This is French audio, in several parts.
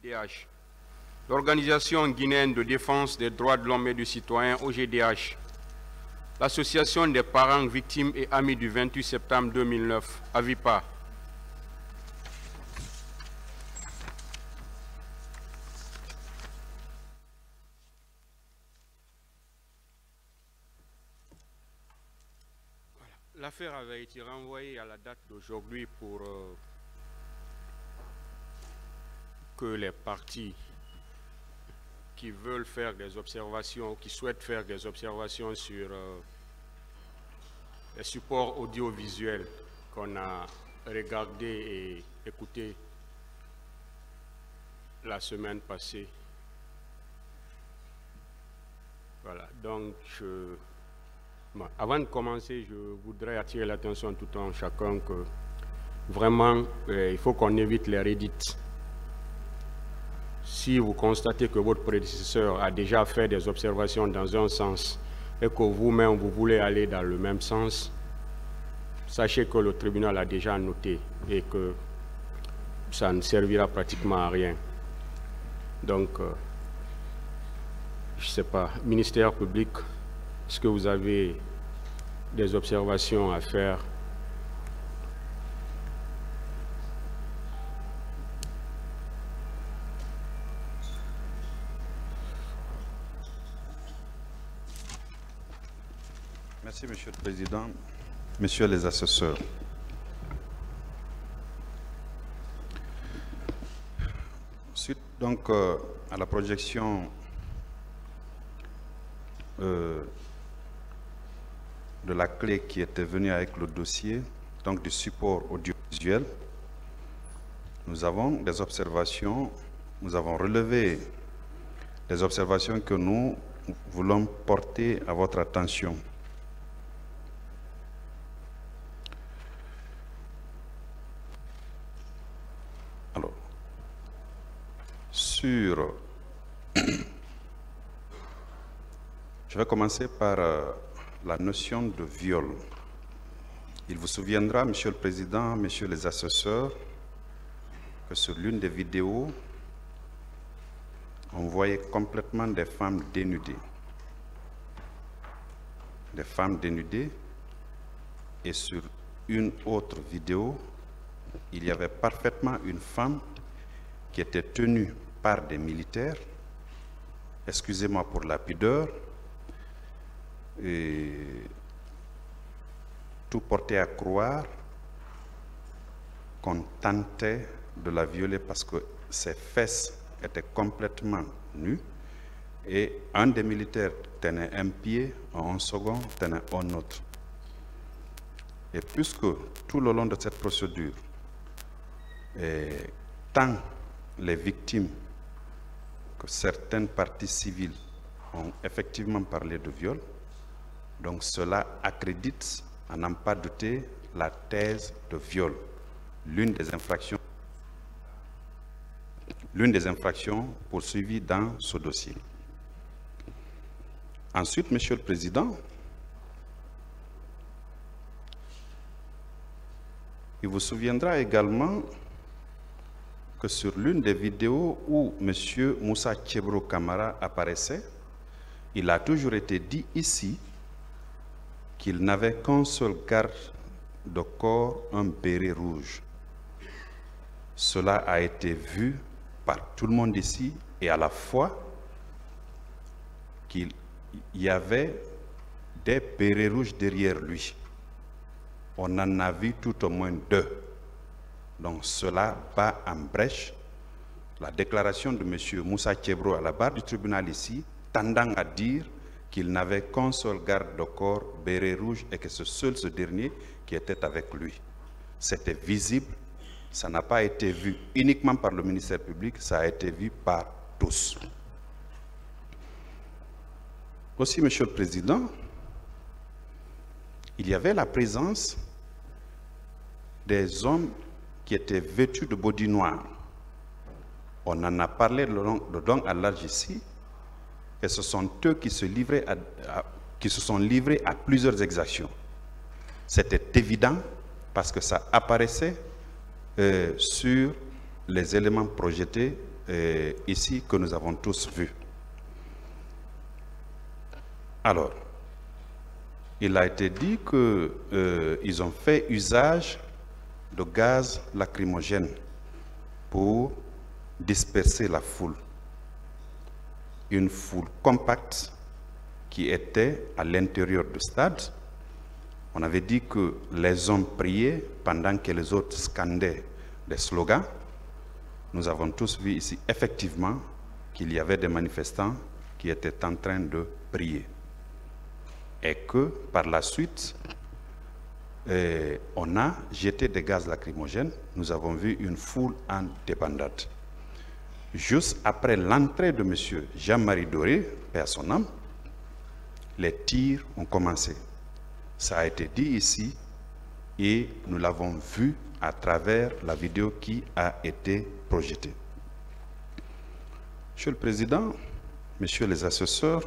OGDH, l'Organisation guinéenne de défense des droits de l'homme et du citoyen, OGDH, l'Association des parents victimes et amis du 28 septembre 2009, AVIPA, l'affaire avait été renvoyée à la date d'aujourd'hui pour que les partis qui veulent faire des observations, qui souhaitent faire des observations sur les supports audiovisuels qu'on a regardés et écoutés la semaine passée. Voilà, donc avant de commencer, je voudrais attirer l'attention de tout un chacun que vraiment, il faut qu'on évite les redites. Si vous constatez que votre prédécesseur a déjà fait des observations dans un sens et que vous-même vous voulez aller dans le même sens, sachez que le tribunal a déjà noté et que ça ne servira pratiquement à rien. Donc, je ne sais pas, ministère public, est-ce que vous avez des observations à faire? Merci, Monsieur le Président. Messieurs les assesseurs, suite donc à la projection de la clé qui était venue avec le dossier, donc du support audiovisuel, nous avons des observations, nous avons relevé des observations que nous voulons porter à votre attention. Alors, je vais commencer par la notion de viol. Il vous souviendra, Monsieur le Président, Messieurs les assesseurs, que sur l'une des vidéos, on voyait complètement des femmes dénudées. Des femmes dénudées, et sur une autre vidéo, il y avait parfaitement une femme qui était tenue par des militaires, excusez-moi pour la pudeur, et tout portait à croire qu'on tentait de la violer parce que ses fesses étaient complètement nues et un des militaires tenait un pied, un second tenait un autre. Et puisque tout le long de cette procédure, tant les victimes que certaines parties civiles ont effectivement parlé de viol. Donc cela accrédite, à n'en pas douter, la thèse de viol, l'une des infractions poursuivies dans ce dossier. Ensuite, Monsieur le Président, il vous souviendra également que sur l'une des vidéos où M. Moussa Tchebro Camara apparaissait, il a toujours été dit ici qu'il n'avait qu'un seul garde de corps, un béret rouge. Cela a été vu par tout le monde ici, et à la fois qu'il y avait des bérets rouges derrière lui. On en a vu tout au moins 2. Donc cela bat en brèche la déclaration de M. Moussa Tchebro à la barre du tribunal ici, tendant à dire qu'il n'avait qu'un seul garde de corps, béret rouge, et que c'est ce dernier qui était avec lui. C'était visible, ça n'a pas été vu uniquement par le ministère public, ça a été vu par tous. Aussi, Monsieur le Président, il y avait la présence des hommes qui étaient vêtus de body noir. On en a parlé de long à large ici, et ce sont eux qui se sont livrés à plusieurs exactions. C'était évident parce que ça apparaissait sur les éléments projetés ici que nous avons tous vus. Alors, il a été dit qu'ils ont fait usage de gaz lacrymogène pour disperser la foule. Une foule compacte qui était à l'intérieur du stade. On avait dit que les hommes priaient pendant que les autres scandaient des slogans. Nous avons tous vu ici effectivement qu'il y avait des manifestants qui étaient en train de prier. Et que par la suite, on a jeté des gaz lacrymogènes. Nous avons vu une foule en débandade. Juste après l'entrée de M. Jean-Marie Doré, paix à son âme, les tirs ont commencé. Ça a été dit ici et nous l'avons vu à travers la vidéo qui a été projetée. Monsieur le Président, Messieurs les assesseurs,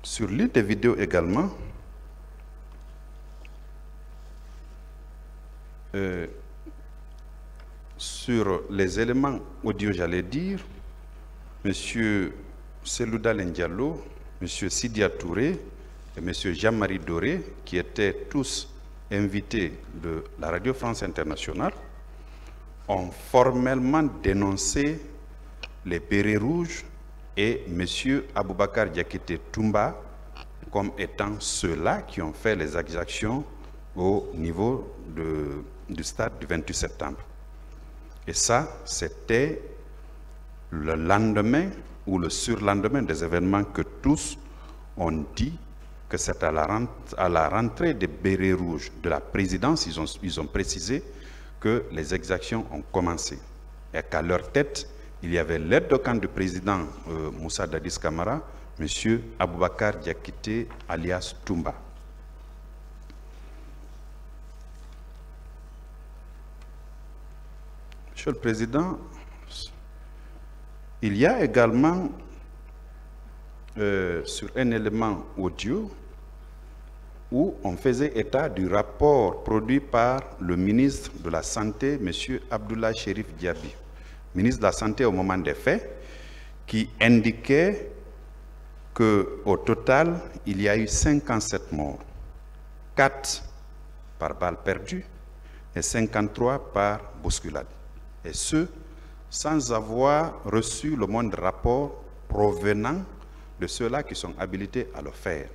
sur l'une des vidéos également, sur les éléments audio, j'allais dire, M. Selouda Ndiallo, M. Sidia Touré et M. Jean-Marie Doré, qui étaient tous invités de la Radio France Internationale, ont formellement dénoncé les bérets rouges et M. Aboubakar Diakité Toumba comme étant ceux-là qui ont fait les exactions au niveau du stade du 28 septembre. Et ça, c'était le lendemain ou le surlendemain des événements que tous ont dit que c'est à la rentrée des bérets rouges de la présidence, ils ont précisé que les exactions ont commencé. Et qu'à leur tête, il y avait l'aide de camp du président Moussa Dadis Camara, M. Aboubakar Diakité alias Toumba. Monsieur le Président, il y a également sur un élément audio où on faisait état du rapport produit par le ministre de la Santé, M. Abdoulaye Chérif Diaby, ministre de la Santé au moment des faits, qui indiquait qu'au total, il y a eu 57 morts, 4 par balle perdue et 53 par bousculade. Et ce, sans avoir reçu le moindre rapport provenant de ceux-là qui sont habilités à le faire.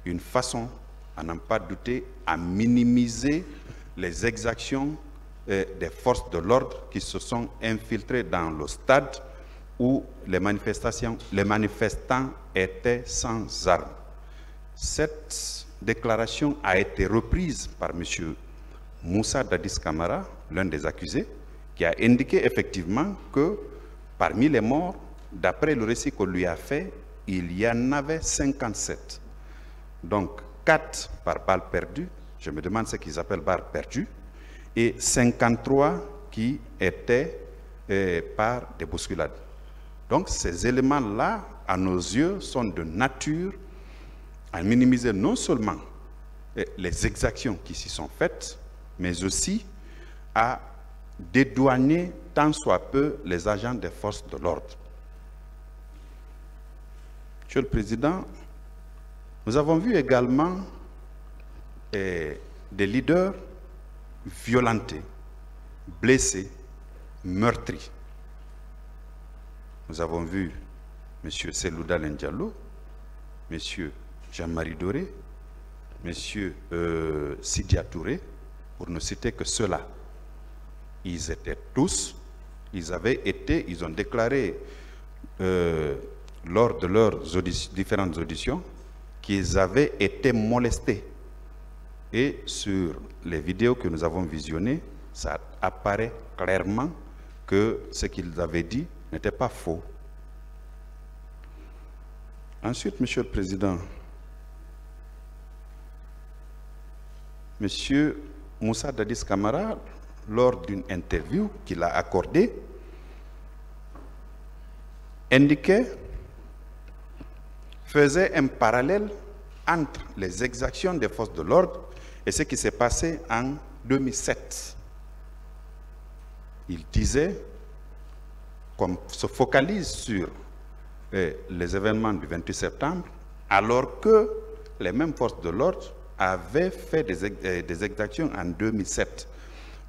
Une façon, à n'en pas douter, à minimiser les exactions des forces de l'ordre qui se sont infiltrées dans le stade où les manifestants étaient sans armes. Cette déclaration a été reprise par M. Moussa Dadis Camara, l'un des accusés, qui a indiqué effectivement que parmi les morts, d'après le récit qu'on lui a fait, il y en avait 57. Donc 4 par balle perdue, je me demande ce qu'ils appellent balle perdue, et 53 qui étaient par des bousculades. Donc ces éléments-là, à nos yeux, sont de nature à minimiser non seulement les exactions qui s'y sont faites, mais aussi à dédouaner tant soit peu les agents des forces de l'ordre. Monsieur le Président, nous avons vu également des leaders violentés, blessés, meurtris. Nous avons vu M. Selouda Diallo, M. Jean-Marie Doré, M. Sidia Touré, pour ne citer que ceux-là. Ils étaient tous, ils ont déclaré lors de leurs différentes auditions qu'ils avaient été molestés. Et sur les vidéos que nous avons visionnées, ça apparaît clairement que ce qu'ils avaient dit n'était pas faux. Ensuite, Monsieur le Président, Monsieur Moussa Dadis Camara, lors d'une interview qu'il a accordée, faisait un parallèle entre les exactions des forces de l'ordre et ce qui s'est passé en 2007. Il disait qu'on se focalise sur les événements du 28 septembre, alors que les mêmes forces de l'ordre avaient fait des exactions en 2007.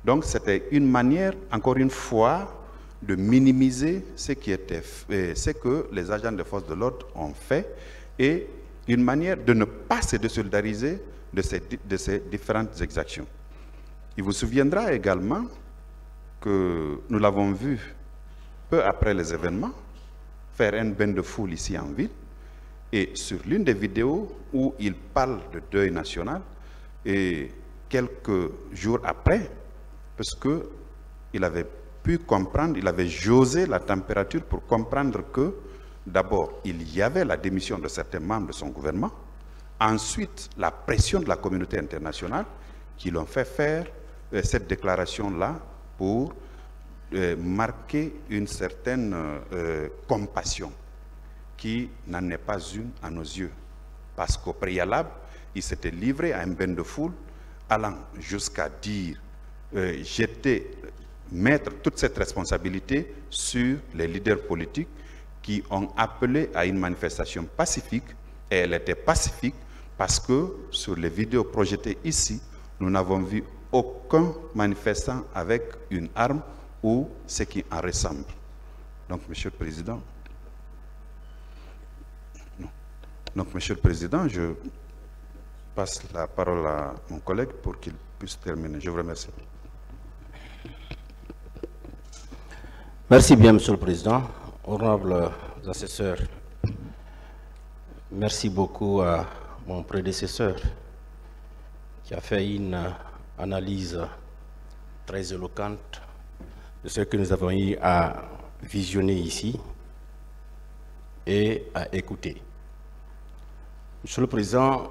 Donc c'était une manière, encore une fois, de minimiser ce que les agents des forces de l'ordre ont fait et une manière de ne pas se désolidariser de ces différentes exactions. Il vous souviendra également que nous l'avons vu peu après les événements faire un bain de foule ici en ville, et sur l'une des vidéos où il parle de deuil national, et quelques jours après, parce qu'il avait pu comprendre, il avait josé la température pour comprendre que d'abord, il y avait la démission de certains membres de son gouvernement, ensuite la pression de la communauté internationale qui l'ont fait faire cette déclaration-là pour marquer une certaine compassion qui n'en est pas une à nos yeux. Parce qu'au préalable, il s'était livré à un bain de foule allant jusqu'à dire mettre toute cette responsabilité sur les leaders politiques qui ont appelé à une manifestation pacifique, et elle était pacifique parce que sur les vidéos projetées ici, nous n'avons vu aucun manifestant avec une arme ou ce qui en ressemble. Donc, Monsieur le Président, je passe la parole à mon collègue pour qu'il puisse terminer. Je vous remercie. Merci bien, Monsieur le Président. Honorables assesseurs, merci beaucoup à mon prédécesseur qui a fait une analyse très éloquente de ce que nous avons eu à visionner ici et à écouter. Monsieur le Président,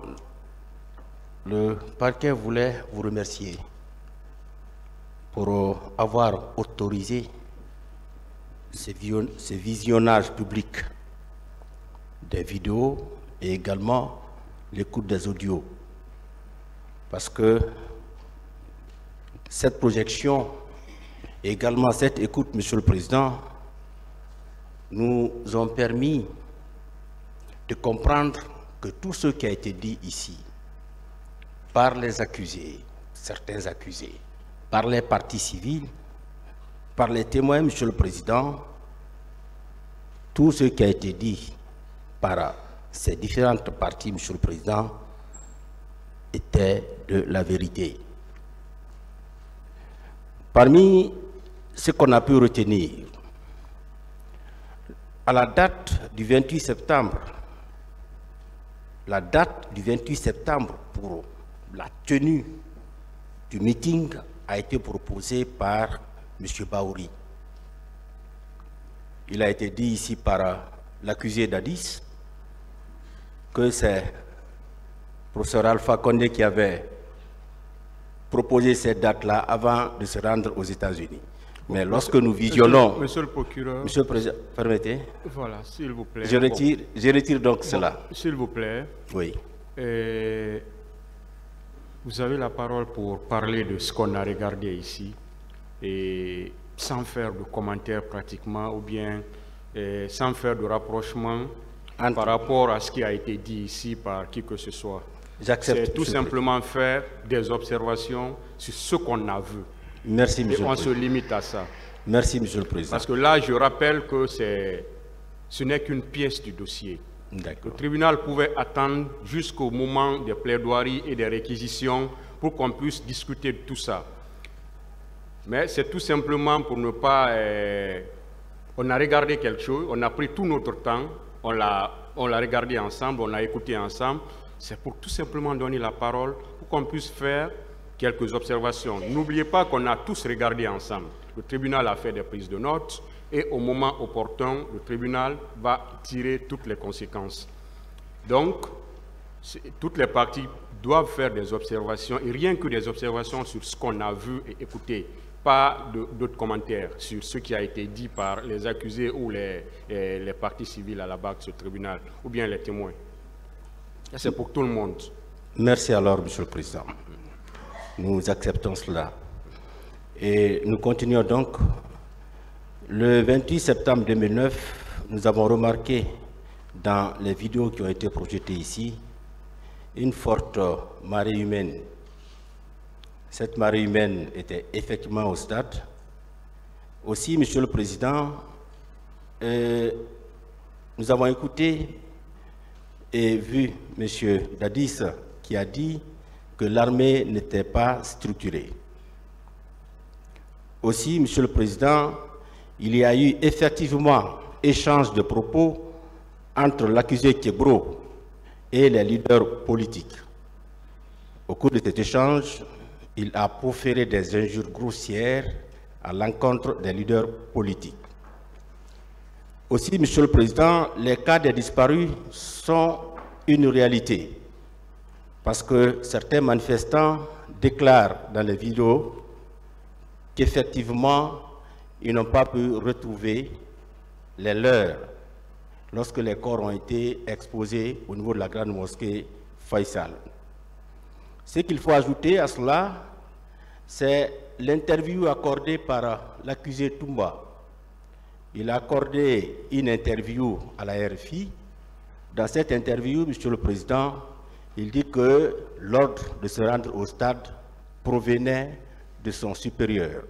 le parquet voulait vous remercier pour avoir autorisé ce visionnage public des vidéos et également l'écoute des audios. Parce que cette projection et également cette écoute, Monsieur le Président, nous ont permis de comprendre que tout ce qui a été dit ici par les accusés, certains accusés, par les parties civiles, par les témoins, Monsieur le Président, tout ce qui a été dit par ces différentes parties, Monsieur le Président, était de la vérité. Parmi ce qu'on a pu retenir, à la date du 28 septembre, pour la tenue du meeting a été proposée par M. Baouri. il a été dit ici par l'accusé Dadis que c'est le professeur Alpha Condé qui avait proposé cette date-là avant de se rendre aux États-Unis. Mais lorsque nous visionnons... Monsieur le procureur... Monsieur le Président, permettez. Voilà, s'il vous plaît. Je retire donc cela. S'il vous plaît. Oui. Vous avez la parole pour parler de ce qu'on a regardé ici, et sans faire de commentaires pratiquement, ou bien sans faire de rapprochement par rapport à ce qui a été dit ici par qui que ce soit. C'est tout simplement faire des observations sur ce qu'on a vu. Merci, Monsieur et le on Président. se limite à ça. Merci, Monsieur le Président. Parce que là, je rappelle que ce n'est qu'une pièce du dossier. Le tribunal pouvait attendre jusqu'au moment des plaidoiries et des réquisitions pour qu'on puisse discuter de tout ça. Mais c'est tout simplement pour ne pas... on a regardé quelque chose, on a pris tout notre temps, on l'a regardé ensemble, on l'a écouté ensemble. C'est pour tout simplement donner la parole pour qu'on puisse faire quelques observations. N'oubliez pas qu'on a tous regardé ensemble. Le tribunal a fait des prises de notes et au moment opportun, le tribunal va tirer toutes les conséquences. Donc, toutes les parties doivent faire des observations, et rien que des observations sur ce qu'on a vu et écouté, pas d'autres commentaires sur ce qui a été dit par les accusés ou les parties civiles à la barre de ce tribunal, ou bien les témoins. C'est pour tout le monde. Merci alors, Monsieur le Président. Nous acceptons cela. Et nous continuons donc. Le 28 septembre 2009, nous avons remarqué dans les vidéos qui ont été projetées ici une forte marée humaine. Cette marée humaine était effectivement au stade. Aussi, Monsieur le Président, nous avons écouté et vu M. Dadis qui a dit que l'armée n'était pas structurée. Aussi, Monsieur le Président, il y a eu effectivement échange de propos entre l'accusé Kebro et les leaders politiques. Au cours de cet échange, il a proféré des injures grossières à l'encontre des leaders politiques. Aussi, Monsieur le Président, les cas des disparus sont une réalité parce que certains manifestants déclarent dans les vidéos qu'effectivement, ils n'ont pas pu retrouver les leurs lorsque les corps ont été exposés au niveau de la grande mosquée Faisal. Ce qu'il faut ajouter à cela, c'est l'interview accordée par l'accusé Toumba. Il a accordé une interview à la RFI. Dans cette interview, Monsieur le Président, il dit que l'ordre de se rendre au stade provenait de son supérieur,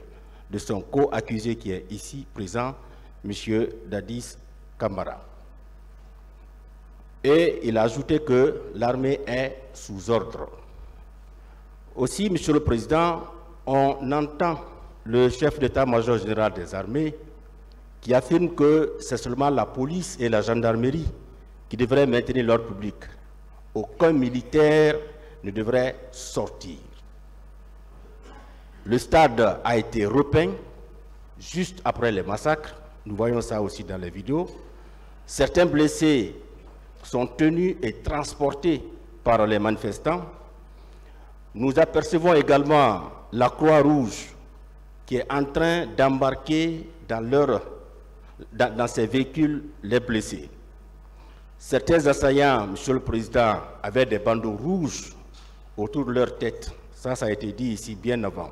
de son co-accusé qui est ici présent, M. Dadis Camara. Et il a ajouté que l'armée est sous ordre. Aussi, M. le Président, on entend le chef d'état-major général des armées qui affirme que c'est seulement la police et la gendarmerie qui devraient maintenir l'ordre public. Aucun militaire ne devrait sortir. Le stade a été repeint juste après les massacres. Nous voyons ça aussi dans les vidéos. Certains blessés sont tenus et transportés par les manifestants. Nous apercevons également la Croix-Rouge qui est en train d'embarquer dans ses véhicules les blessés. Certains assaillants, Monsieur le Président, avaient des bandeaux rouges autour de leur tête. Ça a été dit ici bien avant.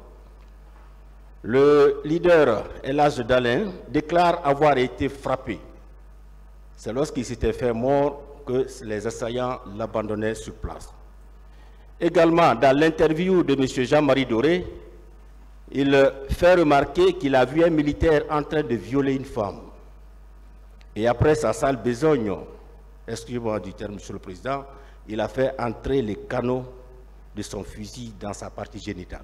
Le leader El Hadj Dalen déclare avoir été frappé. C'est lorsqu'il s'était fait mort que les assaillants l'abandonnaient sur place. Également, dans l'interview de M. Jean-Marie Doré, il fait remarquer qu'il a vu un militaire en train de violer une femme. Et après sa sale besogne, excusez-moi du terme, Monsieur le Président, il a fait entrer les canons de son fusil dans sa partie génitale.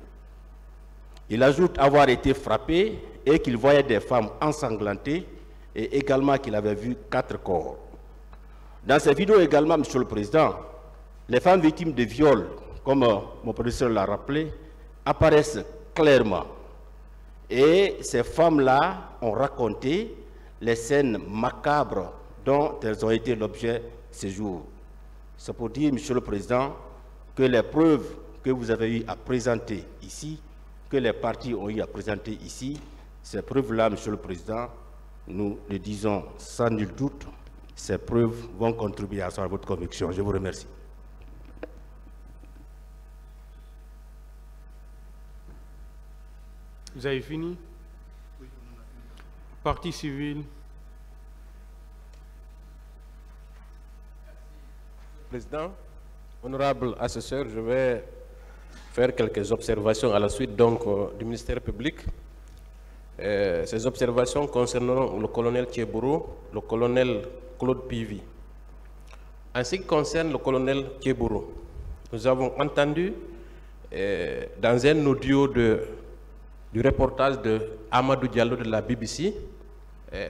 Il ajoute avoir été frappé et qu'il voyait des femmes ensanglantées et également qu'il avait vu 4 corps. Dans ces vidéos également, Monsieur le Président, les femmes victimes de viol, comme mon professeur l'a rappelé, apparaissent clairement. Et ces femmes-là ont raconté les scènes macabres dont elles ont été l'objet ces jours. C'est pour dire, Monsieur le Président, que les preuves que vous avez eu à présenter ici, que les partis ont eu à présenter ici, ces preuves-là, Monsieur le Président, nous le disons sans nul doute, ces preuves vont contribuer à votre conviction. Je vous remercie. Vous avez fini? Partie civile. Président, honorable assesseur, je vais faire quelques observations à la suite donc du ministère public. Ces observations concerneront le colonel Thiebourou, le colonel Claude Pivy. En ce qui concerne le colonel Thiebourou, nous avons entendu dans un audio du reportage de Amadou Diallo de la BBC,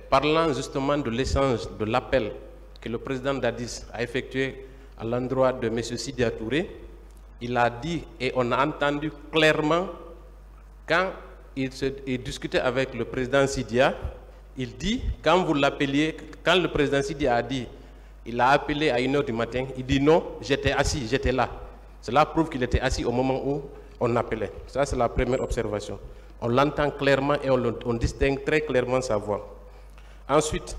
parlant justement de l'échange, de l'appel que le président Dadis a effectué à l'endroit de M. Sidia Touré. Il a dit, et on a entendu clairement, quand il discutait avec le président Sidia, il dit, quand vous l'appeliez, quand le président Sidia a dit, il a appelé à 1 h du matin, il dit non, j'étais assis, j'étais là. Cela prouve qu'il était assis au moment où on appelait. Ça, c'est la première observation. On l'entend clairement et on distingue très clairement sa voix. Ensuite,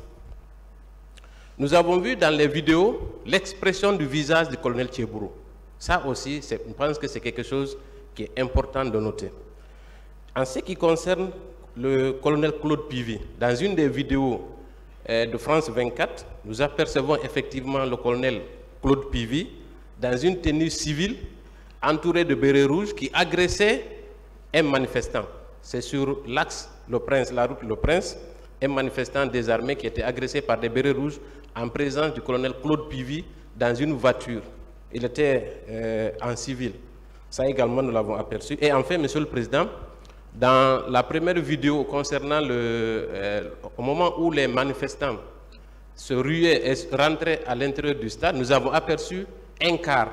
nous avons vu dans les vidéos l'expression du visage du colonel Thiebourou. Ça aussi, je pense que c'est quelque chose qui est important de noter. En ce qui concerne le colonel Claude Pivy, dans une des vidéos de France 24, nous apercevons effectivement le colonel Claude Pivy dans une tenue civile, entouré de bérets rouges, qui agressait un manifestant. C'est sur l'axe Le Prince, la route Le Prince, un manifestant désarmé qui était agressé par des bérets rouges en présence du colonel Claude Pivy dans une voiture. Il était en civil. Ça également, nous l'avons aperçu. Et enfin, Monsieur le Président, dans la première vidéo concernant au moment où les manifestants se ruaient et rentraient à l'intérieur du stade, nous avons aperçu un quart.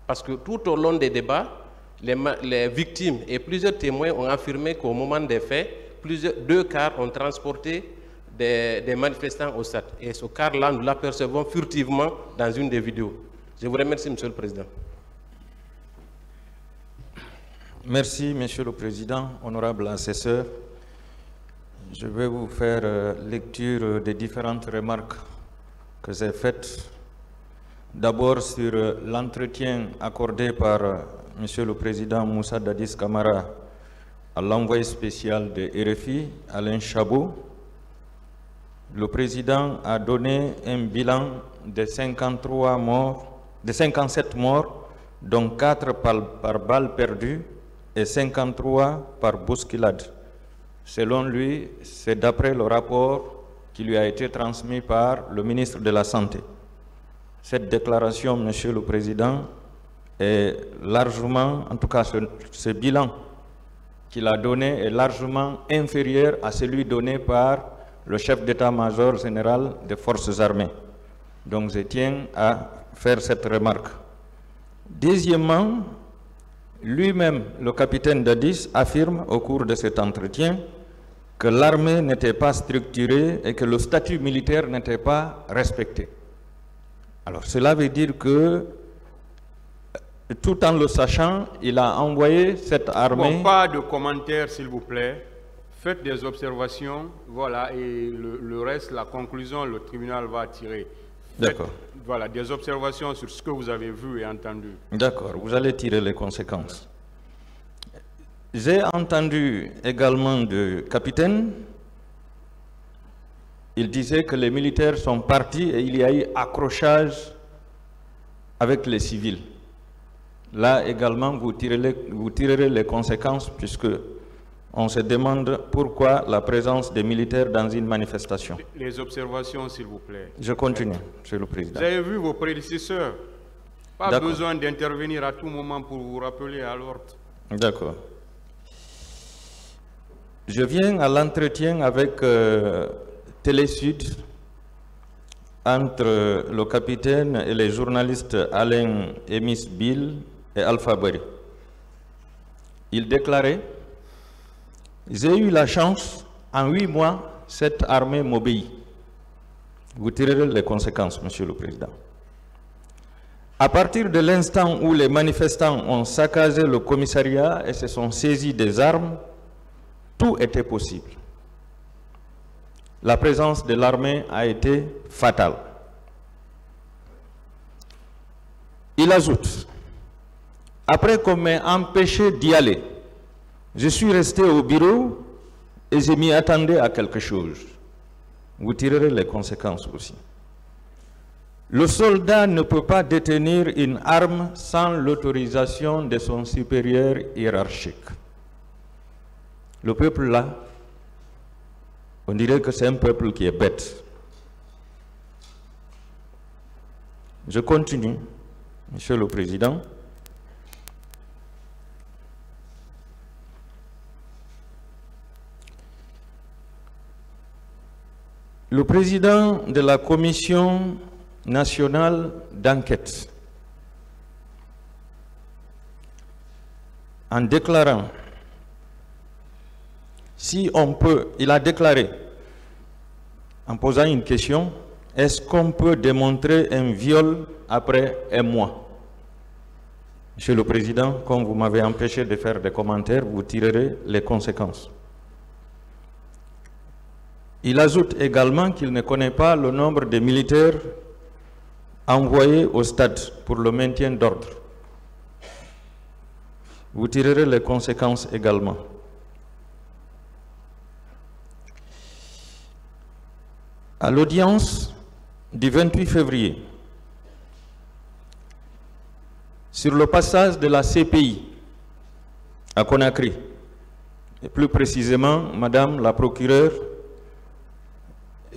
Parce que tout au long des débats, les victimes et plusieurs témoins ont affirmé qu'au moment des faits, 2 quarts ont transporté des manifestants au stade. Et ce quart-là, nous l'apercevons furtivement dans une des vidéos. Je vous remercie, Monsieur le Président. Merci, Monsieur le Président, honorable assesseur. Je vais vous faire lecture des différentes remarques que j'ai faites. D'abord sur l'entretien accordé par Monsieur le Président Moussa Dadis Camara à l'envoyé spécial de RFI, Alain Chabot. Le Président a donné un bilan de 57 morts, dont 4 par balle perdue et 53 par bousculade. Selon lui, c'est d'après le rapport qui lui a été transmis par le ministre de la Santé. Cette déclaration, Monsieur le Président, est largement, en tout cas ce bilan qu'il a donné est largement inférieur à celui donné par le chef d'état-major général des forces armées. Donc je tiens à faire cette remarque. Deuxièmement, lui-même, le capitaine Dadis, affirme au cours de cet entretien que l'armée n'était pas structurée et que le statut militaire n'était pas respecté. Alors cela veut dire que, tout en le sachant, il a envoyé cette armée... Bon, pas de commentaires, s'il vous plaît. Faites des observations, voilà, et le reste, la conclusion, le tribunal va tirer. D'accord. Voilà, des observations sur ce que vous avez vu et entendu. D'accord, vous allez tirer les conséquences. J'ai entendu également du capitaine, il disait que les militaires sont partis et il y a eu accrochage avec les civils. Là également, vous tirerez les conséquences puisque on se demande pourquoi la présence des militaires dans une manifestation. Les observations, s'il vous plaît. Je continue, Monsieur le Président. Vous avez vu vos prédécesseurs. Pas besoin d'intervenir à tout moment pour vous rappeler à l'ordre. D'accord. Je viens à l'entretien avec Télésud entre le capitaine et les journalistes Alain Emis Bill et Alpha Bari. Il déclarait: j'ai eu la chance, en 8 mois, cette armée m'obéit. Vous tirerez les conséquences, Monsieur le Président. À partir de l'instant où les manifestants ont saccagé le commissariat et se sont saisis des armes, tout était possible. La présence de l'armée a été fatale. Il ajoute, après qu'on m'ait empêché d'y aller, je suis resté au bureau et je m'y attendais à quelque chose. Vous tirerez les conséquences aussi. Le soldat ne peut pas détenir une arme sans l'autorisation de son supérieur hiérarchique. Le peuple là, on dirait que c'est un peuple qui est bête. Je continue, Monsieur le Président. Le président de la Commission nationale d'enquête, en déclarant, si on peut, il a déclaré, en posant une question, est-ce qu'on peut démontrer un viol après un mois? Monsieur le Président, comme vous m'avez empêché de faire des commentaires, vous tirerez les conséquences. Il ajoute également qu'il ne connaît pas le nombre de militaires envoyés au stade pour le maintien d'ordre. Vous tirerez les conséquences également. À l'audience du 28 février, sur le passage de la CPI à Conakry, et plus précisément, Madame la procureure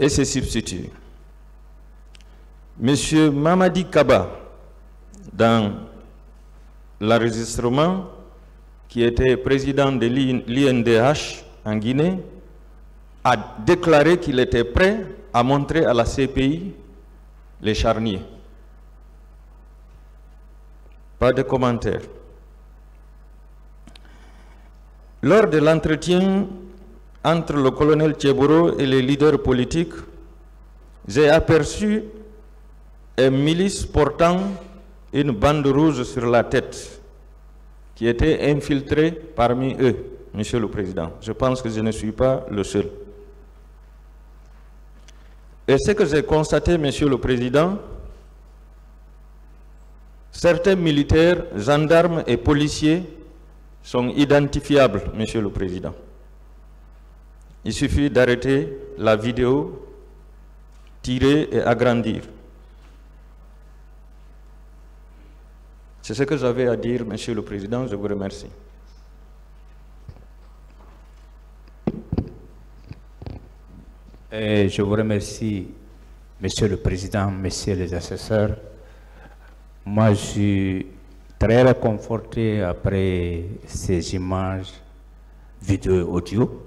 et ses substituts. Monsieur Mamadi Kaba, dans l'enregistrement, qui était président de l'INDH en Guinée, a déclaré qu'il était prêt à montrer à la CPI les charniers. Pas de commentaires. Lors de l'entretien entre le colonel Tcheboro et les leaders politiques, j'ai aperçu un milice portant une bande rouge sur la tête qui était infiltré parmi eux, Monsieur le Président. Je pense que je ne suis pas le seul. Et ce que j'ai constaté, Monsieur le Président, certains militaires, gendarmes et policiers sont identifiables, Monsieur le Président. Il suffit d'arrêter la vidéo, tirer et agrandir. C'est ce que j'avais à dire, Monsieur le Président. Je vous remercie. Je vous remercie, Monsieur le Président, Messieurs les assesseurs. Moi, je suis très réconforté après ces images, vidéo et audio,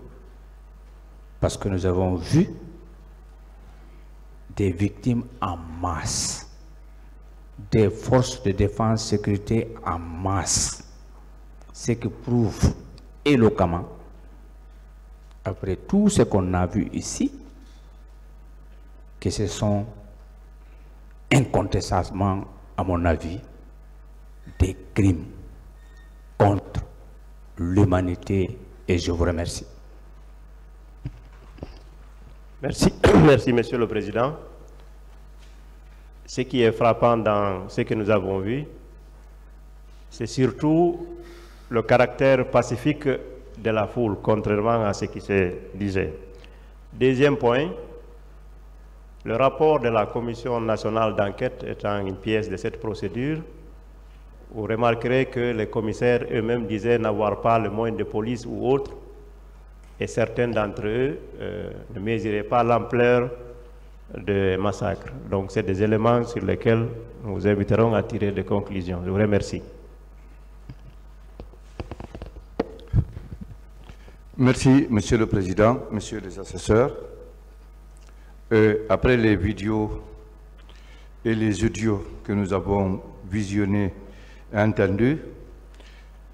parce que nous avons vu des victimes en masse, des forces de défense et sécurité en masse, ce qui prouve éloquemment, après tout ce qu'on a vu ici, que ce sont incontestablement, à mon avis, des crimes contre l'humanité, et je vous remercie. Merci. Merci, Monsieur le Président. Ce qui est frappant dans ce que nous avons vu, c'est surtout le caractère pacifique de la foule, contrairement à ce qui se disait. Deuxième point, le rapport de la Commission nationale d'enquête étant une pièce de cette procédure, vous remarquerez que les commissaires eux-mêmes disaient n'avoir pas le moyen de police ou autre, et certains d'entre eux ne mesuraient pas l'ampleur de massacre. Donc c'est des éléments sur lesquels nous vous inviterons à tirer des conclusions. Je vous remercie. Merci, Monsieur le Président, Messieurs les assesseurs. Après les vidéos et les audios que nous avons visionnés et entendus,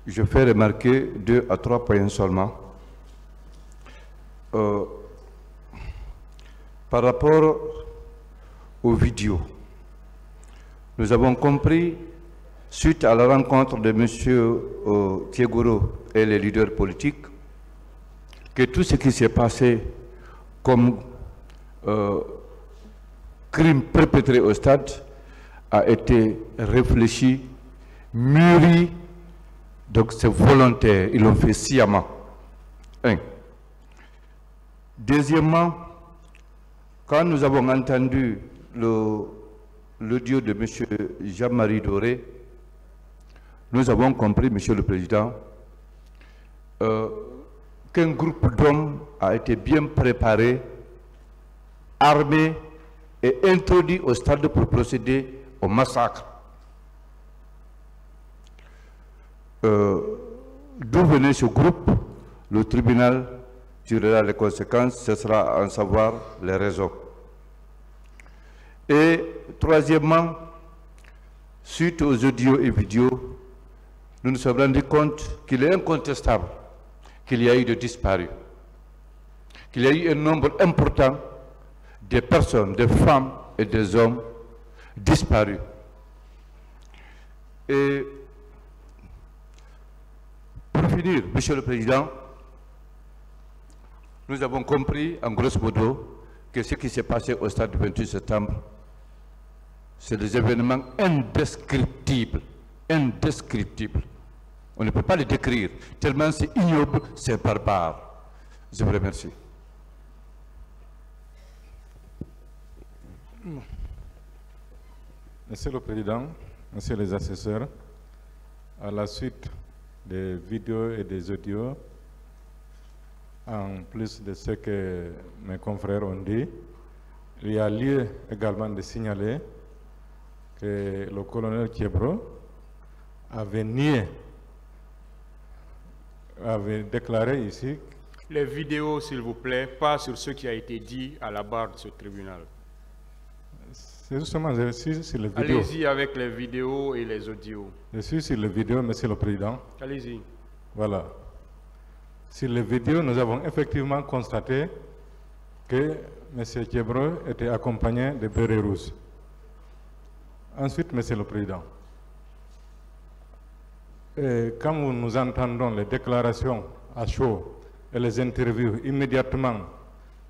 je fais remarquer 2 à 3 points seulement. Par rapport aux vidéos. Nous avons compris, suite à la rencontre de M. Thiegoro et les leaders politiques, que tout ce qui s'est passé comme crime perpétré au stade a été réfléchi, mûri, donc c'est volontaire, ils l'ont fait sciemment. Un. Deuxièmement, quand nous avons entendu l'audio de M. Jean-Marie Doré, nous avons compris, M. le Président, qu'un groupe d'hommes a été bien préparé, armé et introduit au stade pour procéder au massacre. D'où venait ce groupe? Le tribunal tirera les conséquences, ce sera à en savoir les raisons. Et troisièmement, suite aux audios et vidéos, nous nous sommes rendus compte qu'il est incontestable qu'il y a eu de disparus, qu'il y a eu un nombre important de personnes, de femmes et des hommes disparus. Et pour finir, Monsieur le Président, nous avons compris, en grosso modo, que ce qui s'est passé au stade du 28 septembre, c'est des événements indescriptibles, indescriptibles. On ne peut pas les décrire, tellement c'est ignoble, c'est barbare. Je vous remercie. Monsieur le Président, Messieurs les assesseurs, à la suite des vidéos et des audios, en plus de ce que mes confrères ont dit, il y a lieu également de signaler que le colonel Thiegoro avait déclaré ici. Les vidéos, s'il vous plaît, pas sur ce qui a été dit à la barre de ce tribunal. C'est justement, je suis sur les vidéos. Allez-y avec les vidéos et les audios. Je suis sur les vidéos, Monsieur le Président. Allez-y. Voilà. Sur les vidéos, nous avons effectivement constaté que M. Thiegoro était accompagné de bérets rouges. Ensuite, Monsieur le Président, quand nous entendons les déclarations à chaud et les interviews immédiatement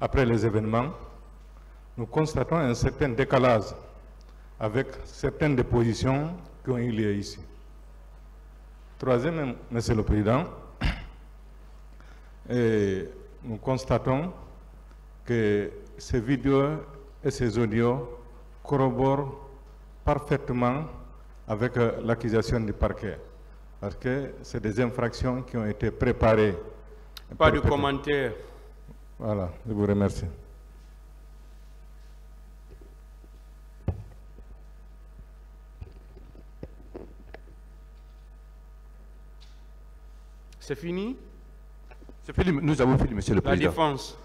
après les événements, nous constatons un certain décalage avec certaines des positions qui ont eu lieu ici. Troisième, Monsieur le Président, nous constatons que ces vidéos et ces audios corroborent parfaitement avec l'accusation du parquet, parce que c'est des infractions qui ont été préparées. Pas de commentaires. Voilà, je vous remercie. C'est fini? C'est fini, nous avons fini, Monsieur le Président. La défense.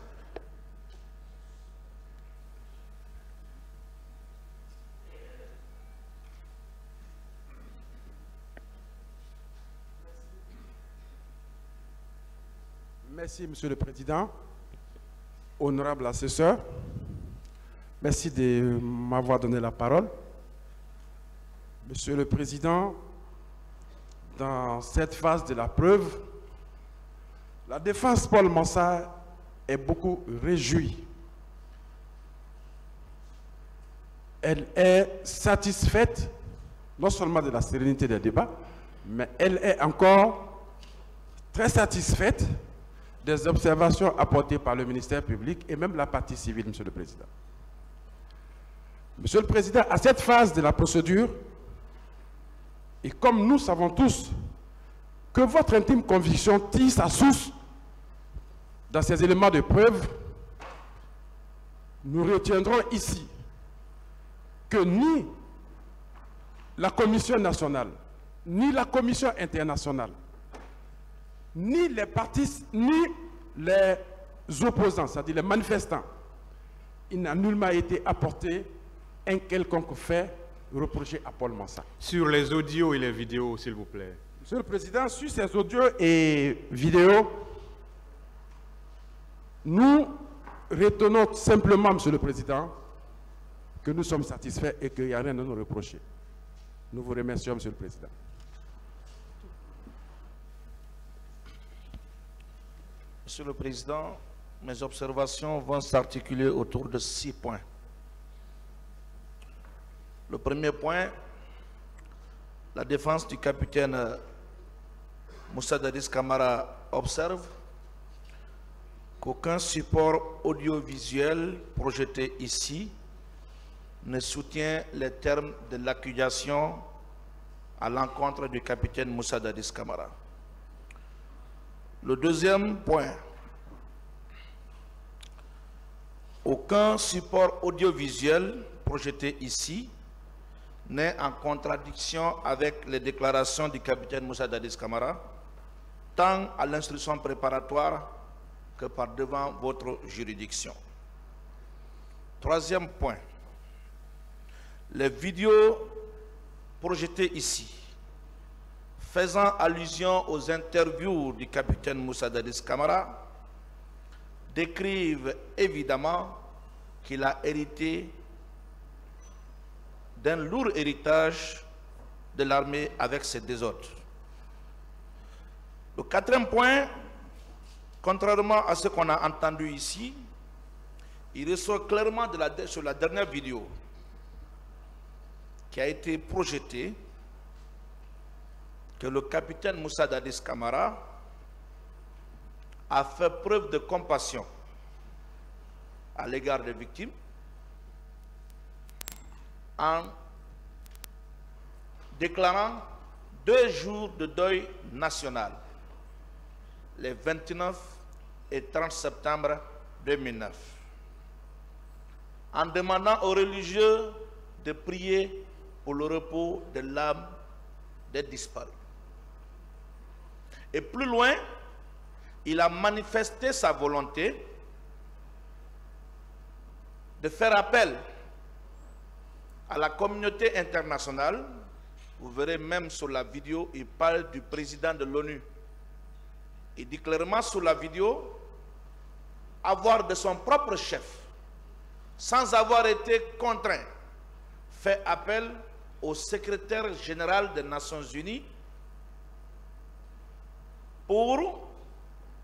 Merci, Monsieur le Président. Honorable assesseur, merci de m'avoir donné la parole. Monsieur le Président, dans cette phase de la preuve, la défense Paul Mansart est beaucoup réjouie. Elle est satisfaite non seulement de la sérénité des débats, mais elle est encore très satisfaite des observations apportées par le ministère public et même la partie civile, Monsieur le Président. Monsieur le Président, à cette phase de la procédure, et comme nous savons tous que votre intime conviction tire sa source dans ces éléments de preuve, nous retiendrons ici que ni la Commission nationale, ni la Commission internationale, ni les partis, ni les opposants, c'est-à-dire les manifestants, il n'a nullement été apporté un quelconque fait reproché à Paul Mansart. Sur les audios et les vidéos, s'il vous plaît. Monsieur le Président, sur ces audios et vidéos, nous retenons simplement, Monsieur le Président, que nous sommes satisfaits et qu'il n'y a rien à nous reprocher. Nous vous remercions, Monsieur le Président. Monsieur le Président, mes observations vont s'articuler autour de 6 points. Le premier point, la défense du capitaine Moussa Dadis Camara observe qu'aucun support audiovisuel projeté ici ne soutient les termes de l'accusation à l'encontre du capitaine Moussa Dadis Camara. Le deuxième point, aucun support audiovisuel projeté ici n'est en contradiction avec les déclarations du capitaine Moussa Dadis Camara, tant à l'instruction préparatoire que par devant votre juridiction. Troisième point, les vidéos projetées ici, faisant allusion aux interviews du capitaine Moussa Dadis Camara, décrivent évidemment qu'il a hérité d'un lourd héritage de l'armée avec ses désordres. Le quatrième point, contrairement à ce qu'on a entendu ici, il ressort clairement sur la dernière vidéo qui a été projetée que le capitaine Moussa Dadis Camara a fait preuve de compassion à l'égard des victimes en déclarant 2 jours de deuil national, les 29 et 30 septembre 2009, en demandant aux religieux de prier pour le repos de l'âme des disparus. Et plus loin, il a manifesté sa volonté de faire appel à la communauté internationale. Vous verrez même sur la vidéo, il parle du président de l'ONU. Il dit clairement sur la vidéo avoir de son propre chef, sans avoir été contraint, fait appel au secrétaire général des Nations Unies pour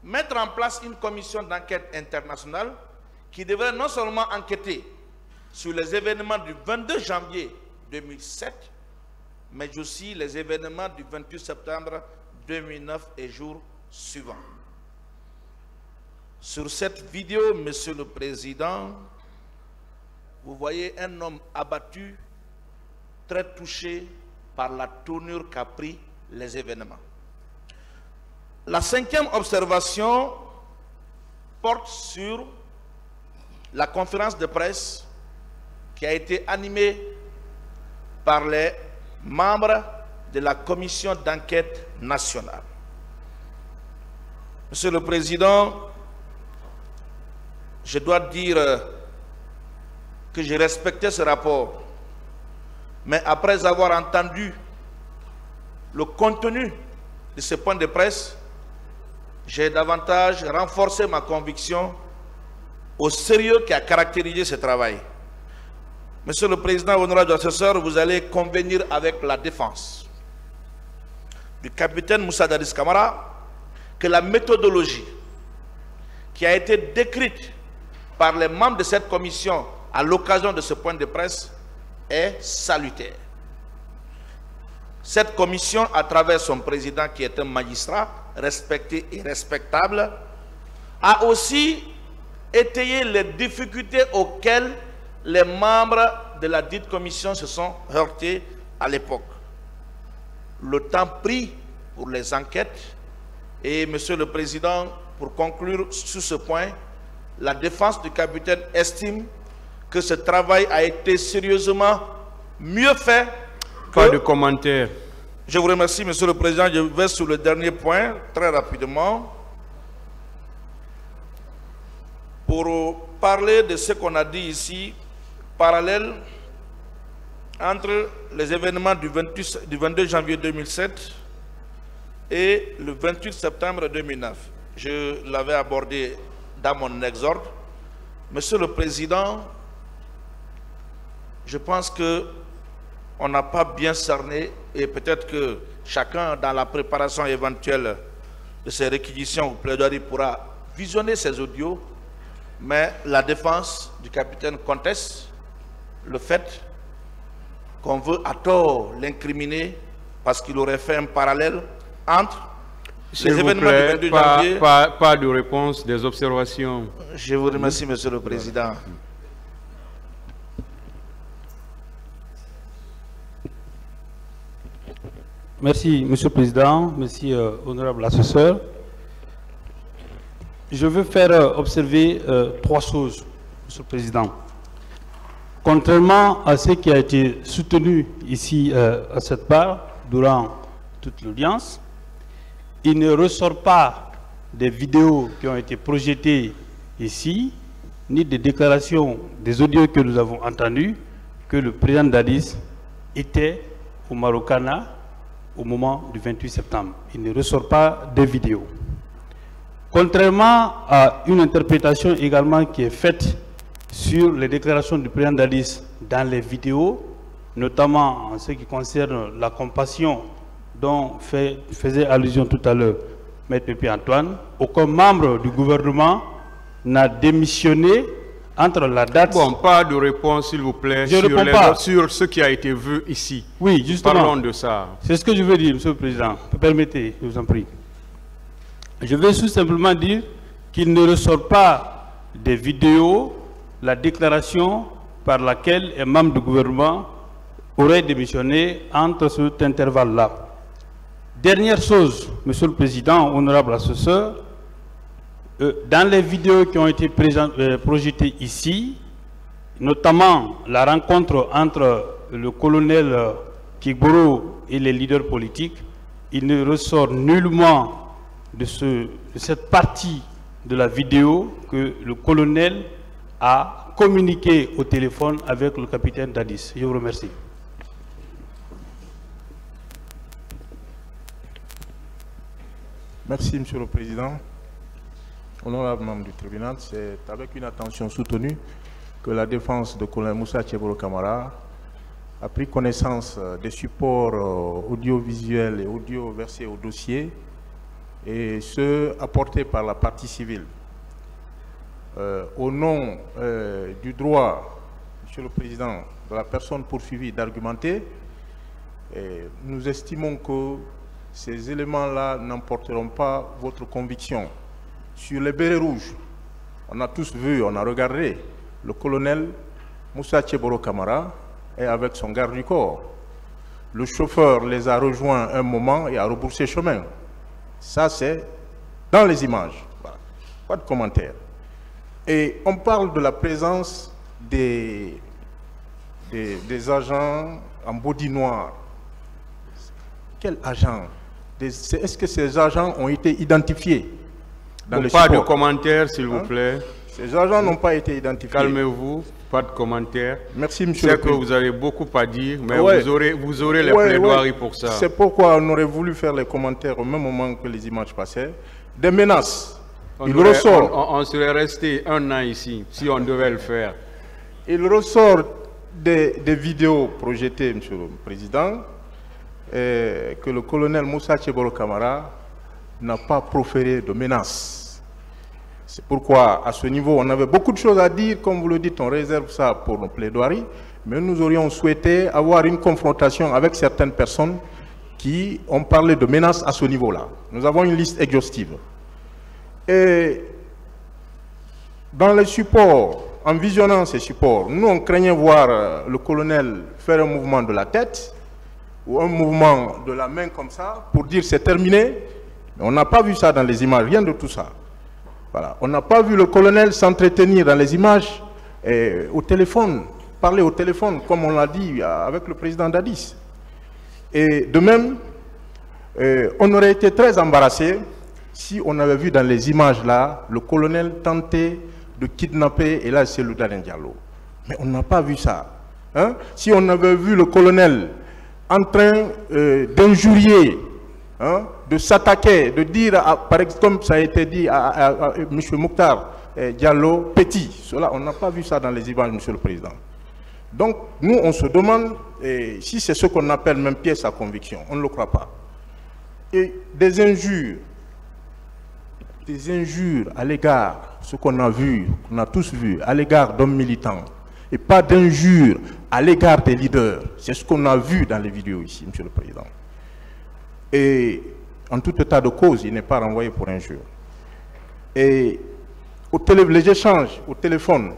mettre en place une commission d'enquête internationale qui devrait non seulement enquêter sur les événements du 22 janvier 2007, mais aussi les événements du 28 septembre 2009 et jours suivants. Sur cette vidéo, Monsieur le Président, vous voyez un homme abattu, très touché par la tournure qu'a pris les événements. La cinquième observation porte sur la conférence de presse qui a été animée par les membres de la commission d'enquête nationale. Monsieur le Président, je dois dire que j'ai respecté ce rapport, mais après avoir entendu le contenu de ce point de presse, j'ai davantage renforcé ma conviction au sérieux qui a caractérisé ce travail. Monsieur le Président, honorable assesseur, vous allez convenir avec la défense du capitaine Moussa Dadis Camara que la méthodologie qui a été décrite par les membres de cette commission à l'occasion de ce point de presse est salutaire. Cette commission, à travers son président qui est un magistrat respecté et respectable, a aussi étayé les difficultés auxquelles les membres de la dite commission se sont heurtés à l'époque. Le temps pris pour les enquêtes et, Monsieur le Président, pour conclure sur ce point, la défense du capitaine estime que ce travail a été sérieusement mieux fait que... Pas de commentaires. Je vous remercie, Monsieur le Président. Je vais sur le dernier point, très rapidement, pour parler de ce qu'on a dit ici, parallèle entre les événements du 22 janvier 2007 et le 28 septembre 2009. Je l'avais abordé dans mon exorde. Monsieur le Président, je pense qu'on n'a pas bien cerné et peut-être que chacun, dans la préparation éventuelle de ces réquisitions ou plaidoiries, pourra visionner ces audios, mais la défense du capitaine conteste le fait qu'on veut à tort l'incriminer parce qu'il aurait fait un parallèle entre les événements du 22 janvier... Pas de réponse, des observations. Je vous remercie, Monsieur le Président. Merci, Monsieur le Président. Merci, honorable assesseur. Je veux faire observer 3 choses, Monsieur le Président. Contrairement à ce qui a été soutenu ici à cette part, durant toute l'audience, il ne ressort pas des vidéos qui ont été projetées ici, ni des déclarations, des audios que nous avons entendus, que le président Dadis était au Marokana au moment du 28 septembre. Il ne ressort pas des vidéos. Contrairement à une interprétation également qui est faite sur les déclarations du président Dadis dans les vidéos, notamment en ce qui concerne la compassion dont faisait allusion tout à l'heure Maître Pépi Antoine, aucun membre du gouvernement n'a démissionné entre la date... Bon, pas de réponse, s'il vous plaît, sur ce qui a été vu ici. Oui, justement. Parlons de ça. C'est ce que je veux dire, Monsieur le Président. Permettez, je vous en prie. Je vais tout simplement dire qu'il ne ressort pas des vidéos la déclaration par laquelle un membre du gouvernement aurait démissionné entre cet intervalle-là. Dernière chose, Monsieur le Président, honorable assesseur, dans les vidéos qui ont été projetées ici, notamment la rencontre entre le colonel Kigboro et les leaders politiques, il ne ressort nullement de cette partie de la vidéo que le colonel a communiqué au téléphone avec le capitaine Dadis. Je vous remercie. Merci, Monsieur le Président. Honorable membre du tribunal, c'est avec une attention soutenue que la défense de colonel Moussa Tchebolo Camara a pris connaissance des supports audiovisuels et audio versés au dossier et ceux apportés par la partie civile. Au nom du droit, Monsieur le Président, de la personne poursuivie d'argumenter, nous estimons que ces éléments-là n'emporteront pas votre conviction. Sur les bérets rouges, on a tous vu, on a regardé, le colonel Moussa Tchebolo Camara est avec son garde du corps. Le chauffeur les a rejoints un moment et a rebroussé chemin. Ça, c'est dans les images. Voilà. Pas de commentaire. Et on parle de la présence des agents en body noir. Quels agents? Est-ce que ces agents ont été identifiés dans le pas support? De commentaires, s'il vous plaît. Ces agents n'ont pas été identifiés. Calmez-vous, pas de commentaires. Merci, Monsieur le Président. C'est que vous avez beaucoup à dire, mais vous aurez les plaidoiries pour ça. C'est pourquoi on aurait voulu faire les commentaires au même moment que les images passaient. Des menaces. On serait resté 1 an ici, si on devait le faire. Il ressort des vidéos projetées, Monsieur le Président, que le colonel Moussa Tchebolo Camara n'a pas proféré de menaces. C'est pourquoi, à ce niveau, on avait beaucoup de choses à dire. Comme vous le dites, on réserve ça pour nos plaidoiries. Mais nous aurions souhaité avoir une confrontation avec certaines personnes qui ont parlé de menaces à ce niveau-là. Nous avons une liste exhaustive. Et dans les supports, en visionnant ces supports, nous, on craignait voir le colonel faire un mouvement de la tête ou un mouvement de la main comme ça pour dire c'est terminé. Mais on n'a pas vu ça dans les images, rien de tout ça. Voilà. On n'a pas vu le colonel s'entretenir dans les images au téléphone, parler au téléphone, comme on l'a dit avec le président Dadis. Et de même, on aurait été très embarrassé si on avait vu dans les images là, le colonel tenter de kidnapper Elhadji Cellou Dalein Diallo. Mais on n'a pas vu ça. Hein? Si on avait vu le colonel en train d'injurier, hein, de s'attaquer, de dire, par exemple, comme ça a été dit à M. Mokhtar Diallo, petit, cela, on n'a pas vu ça dans les images, Monsieur le Président. Donc, nous, on se demande si c'est ce qu'on appelle même pièce à conviction. On ne le croit pas. Et des injures à l'égard, ce qu'on a vu, qu'on a tous vu, à l'égard d'hommes militants, et pas d'injures à l'égard des leaders. C'est ce qu'on a vu dans les vidéos ici, Monsieur le Président. Et en tout état de cause, il n'est pas renvoyé pour injure. Et les échanges au téléphone,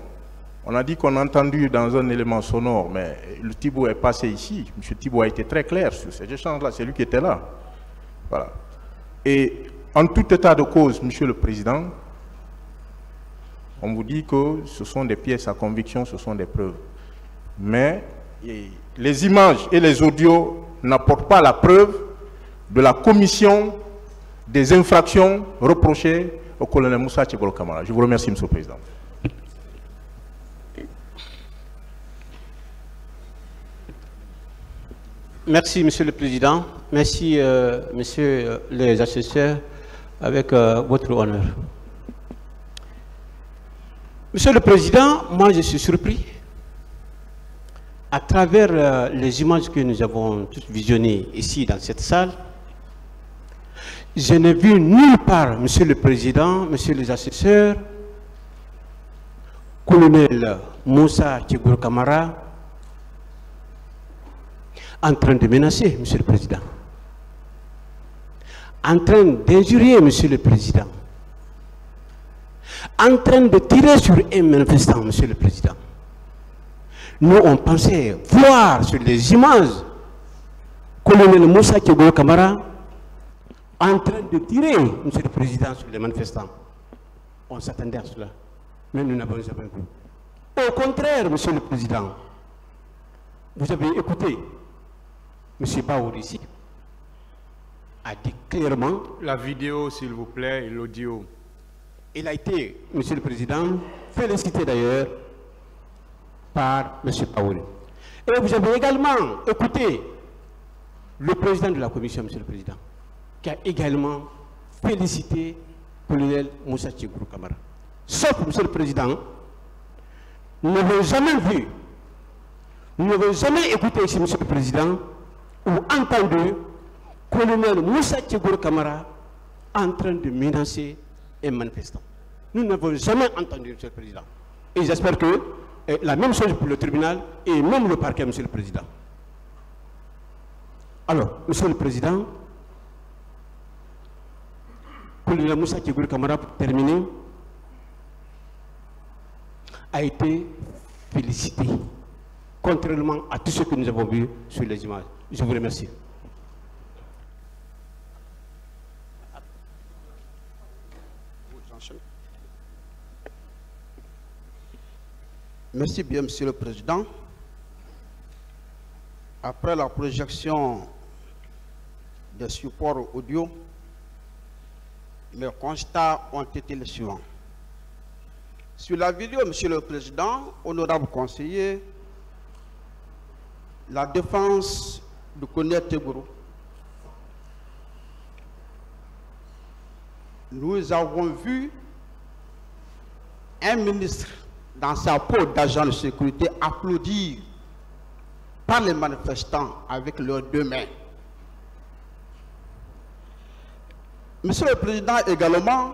on a dit qu'on a entendu dans un élément sonore, mais le Thibault est passé ici. M. Thibault a été très clair sur ces échanges-là, c'est lui qui était là. Voilà. Et en tout état de cause, Monsieur le Président, on vous dit que ce sont des pièces à conviction, ce sont des preuves. Mais les images et les audios n'apportent pas la preuve de la commission des infractions reprochées au colonel Moussa Tchibolo Camara. Je vous remercie, Monsieur le Président. Merci, Monsieur le Président. Merci, Messieurs les assesseurs, avec votre honneur. Monsieur le Président, moi je suis surpris. À travers les images que nous avons tous visionnées ici dans cette salle, je n'ai vu nulle part, Monsieur le Président, Messieurs les assesseurs, colonel Moussa Tchibolo Camara, en train de menacer, Monsieur le Président, en train d'injurier, Monsieur le Président, en train de tirer sur un manifestant, Monsieur le Président. Nous, on pensait voir sur les images colonel Moussa Tchibolo Camara en train de tirer, Monsieur le Président, sur les manifestants. On s'attendait à cela, mais nous n'avons jamais vu. Au contraire, Monsieur le Président, vous avez écouté M. Baour ici a dit clairement... La vidéo, s'il vous plaît, et l'audio. Il a été, Monsieur le Président, félicité d'ailleurs par M. Baour. Et vous avez également écouté le président de la commission, Monsieur le Président, qui a également félicité le colonel Moussa Tchibolo Camara. Sauf, Monsieur le Président, nous n'avons jamais vu, nous n'avons jamais écouté ici, Monsieur le Président, ou entendu colonel Moussa Tchibolo Camara en train de menacer un manifestant. Nous n'avons jamais entendu, Monsieur le Président. Et j'espère que la même chose pour le tribunal et même le parquet, Monsieur le Président. Alors, Monsieur le Président, colonel Moussa Tchibolo Camara, pour terminer, a été félicité, contrairement à tout ce que nous avons vu sur les images. Je vous remercie. Merci bien, Monsieur le Président. Après la projection des supports audio, les constats ont été les suivants. Sur la vidéo, Monsieur le Président, honorable conseiller, la défense du colonel Teboro, nous avons vu un ministre dans sa peau d'agent de sécurité applaudir par les manifestants avec leurs deux mains. Monsieur le Président, également,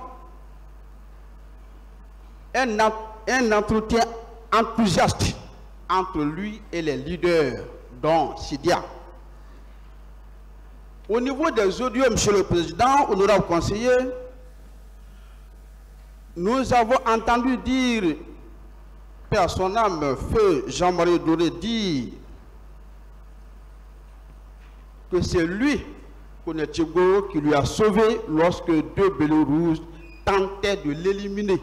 un entretien enthousiaste entre lui et les leaders, dont Sidia. Au niveau des audios, Monsieur le Président, honorable conseiller, nous avons entendu dire, Père son âme, feu Jean-Marie Doré, dire que c'est lui, colonel Tchibolo, qui lui a sauvé lorsque deux belets rouges tentaient de l'éliminer.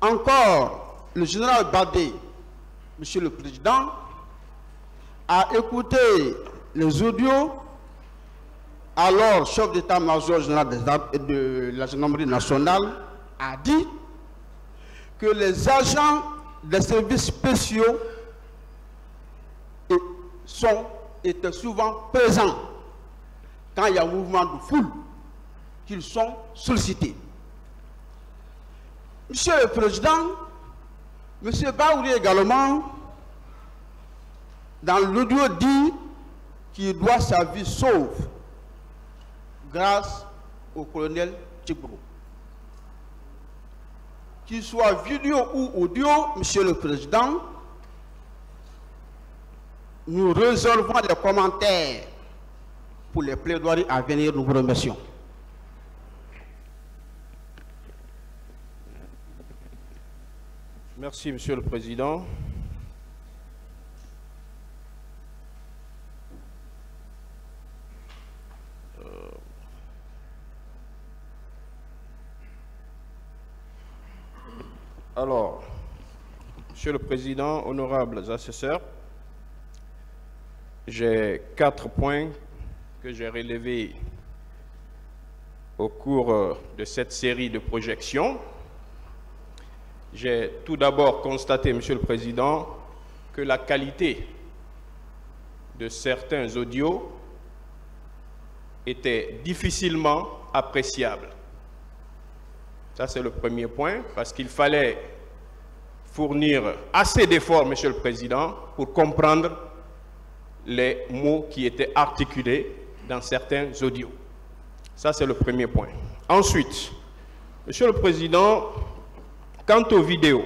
Encore, le général Badé, Monsieur le Président, a écouté les audios, alors chef d'état-major général de la gendarmerie nationale a dit que les agents des services spéciaux étaient souvent présents quand il y a un mouvement de foule, qu'ils sont sollicités. Monsieur le Président, M. Baouri également, dans l'audio, dit qu'il doit sa vie sauve grâce au colonel Tchibrou. Qu'il soit vidéo ou audio, Monsieur le Président, nous résolvons les commentaires pour les plaidoiries à venir. Nous vous remercions. Merci, Monsieur le Président. Alors, Monsieur le Président, honorables assesseurs, j'ai 4 points que j'ai relevés au cours de cette série de projections. J'ai tout d'abord constaté, Monsieur le Président, que la qualité de certains audios était difficilement appréciable. Ça, c'est le premier point, parce qu'il fallait fournir assez d'efforts, Monsieur le Président, pour comprendre les mots qui étaient articulés dans certains audios. Ça, c'est le premier point. Ensuite, Monsieur le Président, quant aux vidéos,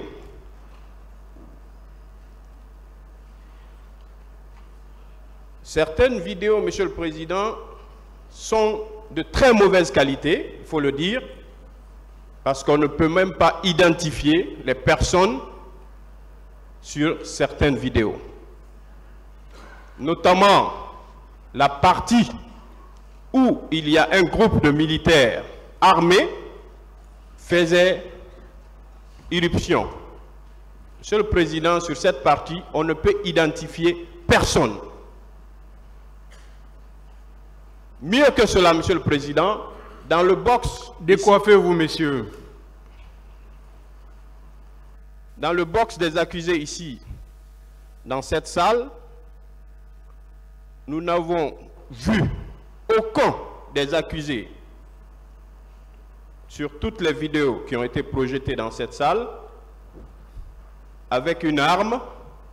certaines vidéos, Monsieur le Président, sont de très mauvaise qualité, il faut le dire, parce qu'on ne peut même pas identifier les personnes sur certaines vidéos. Notamment la partie où il y a un groupe de militaires armés faisait irruption. Monsieur le Président, sur cette partie, on ne peut identifier personne. Mieux que cela, Monsieur le Président, dans le box... Décoiffez-vous, messieurs. Dans le box des accusés ici, dans cette salle, nous n'avons vu aucun des accusés sur toutes les vidéos qui ont été projetées dans cette salle avec une arme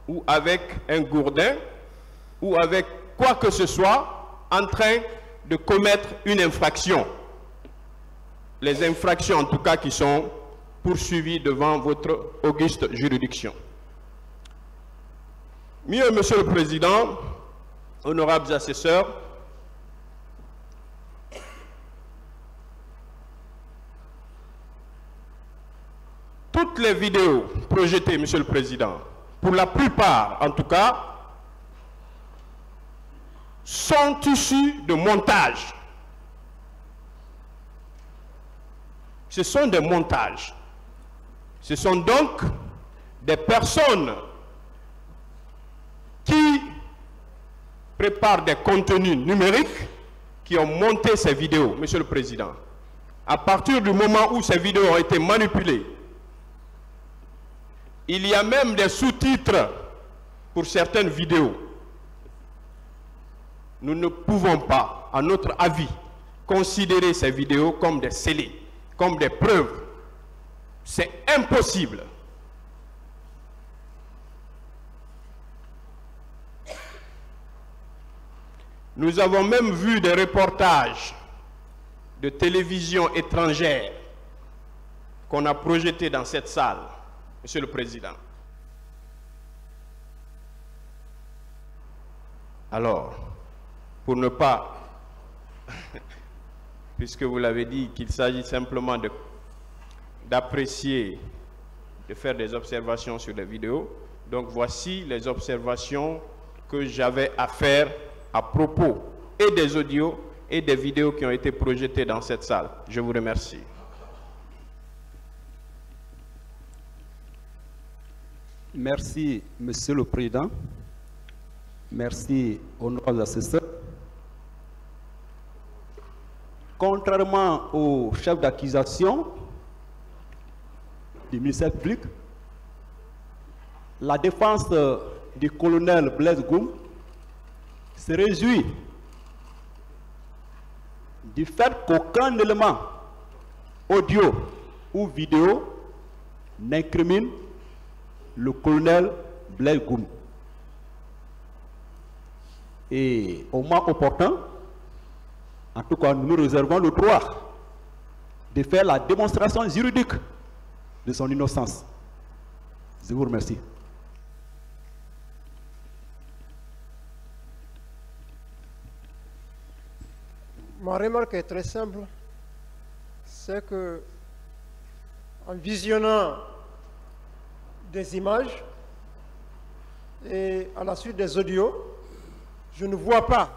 ou avec un gourdin ou avec quoi que ce soit en train de commettre une infraction. Les infractions en tout cas qui sont poursuivies devant votre auguste juridiction. Mieux, Monsieur le Président, honorables assesseurs, toutes les vidéos projetées, Monsieur le Président, pour la plupart en tout cas, sont issues de montages. Ce sont des montages. Ce sont donc des personnes qui préparent des contenus numériques qui ont monté ces vidéos, Monsieur le Président. À partir du moment où ces vidéos ont été manipulées, il y a même des sous-titres pour certaines vidéos. Nous ne pouvons pas, à notre avis, considérer ces vidéos comme des scellés, comme des preuves. C'est impossible. Nous avons même vu des reportages de télévision étrangère qu'on a projetés dans cette salle, Monsieur le Président. Alors, pour ne pas, puisque vous l'avez dit, qu'il s'agit simplement d'apprécier, de faire des observations sur les vidéos, donc voici les observations que j'avais à faire à propos et des audios et des vidéos qui ont été projetées dans cette salle. Je vous remercie. Merci, Monsieur le Président. Merci, honorables assesseurs. Contrairement au chef d'accusation du ministère public, la défense du colonel Blaise Goum se réjouit du fait qu'aucun élément audio ou vidéo n'incrimine le colonel Blaise Goum. Et au moment opportun, en tout cas, nous nous réservons le droit de faire la démonstration juridique de son innocence. Je vous remercie. Ma remarque est très simple, c'est que en visionnant des images et à la suite des audios, je ne vois pas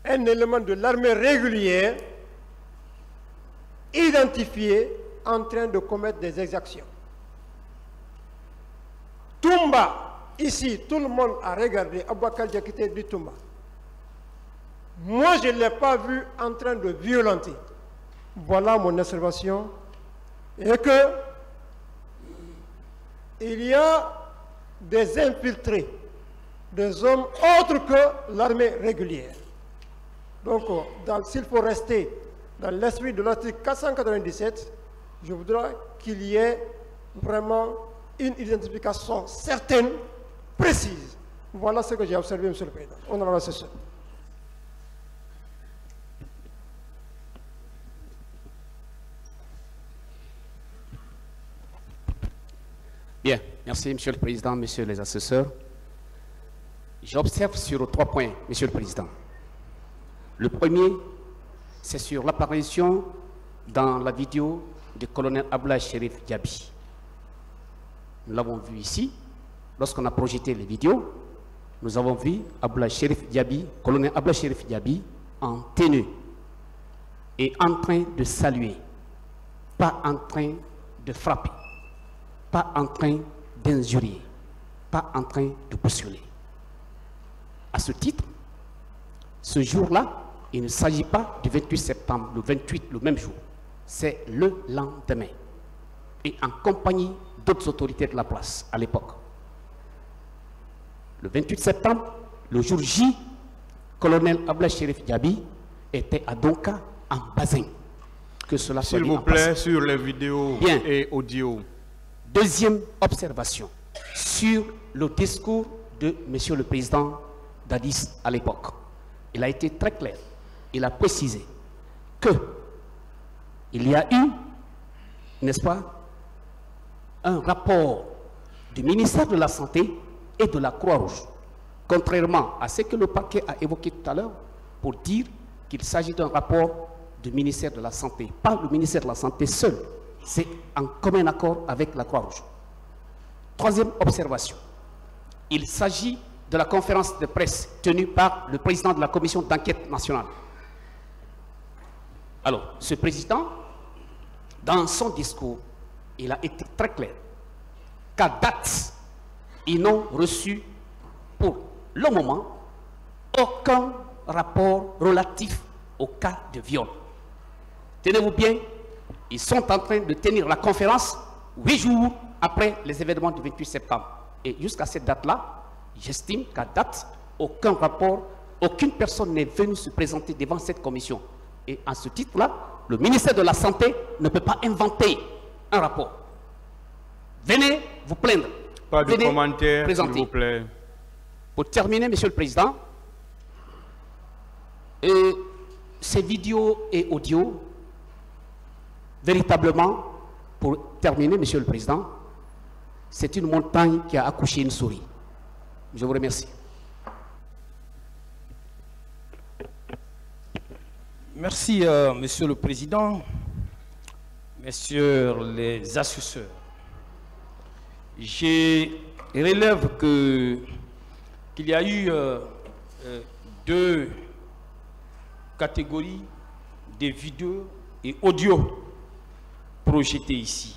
un élément de l'armée régulière identifié en train de commettre des exactions. Toumba, ici, tout le monde a regardé, Aboubakar Diakité dit Toumba. Moi, je ne l'ai pas vu en train de violenter. Voilà mon observation. Et que il y a des infiltrés, des hommes autres que l'armée régulière. Donc, s'il faut rester dans l'esprit de l'article 497, je voudrais qu'il y ait vraiment une identification certaine, précise. Voilà ce que j'ai observé, Monsieur le Président. Honorable assesseur. Bien, merci Monsieur le Président, Messieurs les assesseurs. J'observe sur 3 points, Monsieur le Président. Le premier, c'est sur l'apparition dans la vidéo du colonel Abdoulaye Chérif Diaby. Nous l'avons vu ici, lorsqu'on a projeté les vidéos, nous avons vu Abdoulaye Chérif Diaby, colonel Abdoulaye Chérif Diaby, en tenue et en train de saluer, pas en train de frapper, pas en train d'injurier, pas en train de bousculer. À ce titre, ce jour-là, il ne s'agit pas du 28 septembre, le 28, le même jour. C'est le lendemain. Et en compagnie d'autres autorités de la place à l'époque. Le 28 septembre, le jour J, colonel Abdoulaye Chérif Diaby était à Donka en Bazin. Que cela soit s'il vous plaît, sur les vidéos et audio. Deuxième observation, sur le discours de Monsieur le Président Dadis à l'époque. Il a été très clair. Il a précisé que il y a eu, n'est-ce pas, un rapport du ministère de la Santé et de la Croix-Rouge, contrairement à ce que le parquet a évoqué tout à l'heure, pour dire qu'il s'agit d'un rapport du ministère de la Santé, pas le ministère de la Santé seul, c'est en commun accord avec la Croix-Rouge. Troisième observation, il s'agit de la conférence de presse tenue par le président de la commission d'enquête nationale. Alors, ce président, dans son discours, il a été très clair qu'à date, ils n'ont reçu pour le moment aucun rapport relatif au cas de viol. Tenez-vous bien, ils sont en train de tenir la conférence 8 jours après les événements du 28 septembre. Et jusqu'à cette date-là, j'estime qu'à date, aucun rapport, aucune personne n'est venue se présenter devant cette commission. Et à ce titre-là, le ministère de la Santé ne peut pas inventer un rapport. Venez vous plaindre. Pas de commentaire, s'il vous plaît. Pour terminer, Monsieur le Président, ces vidéos et audios, véritablement, pour terminer, Monsieur le Président, c'est une montagne qui a accouché une souris. Je vous remercie. Merci, Monsieur le Président, Messieurs les assesseurs. Je relève qu'il y a eu 2 catégories de vidéos et audios projetés ici.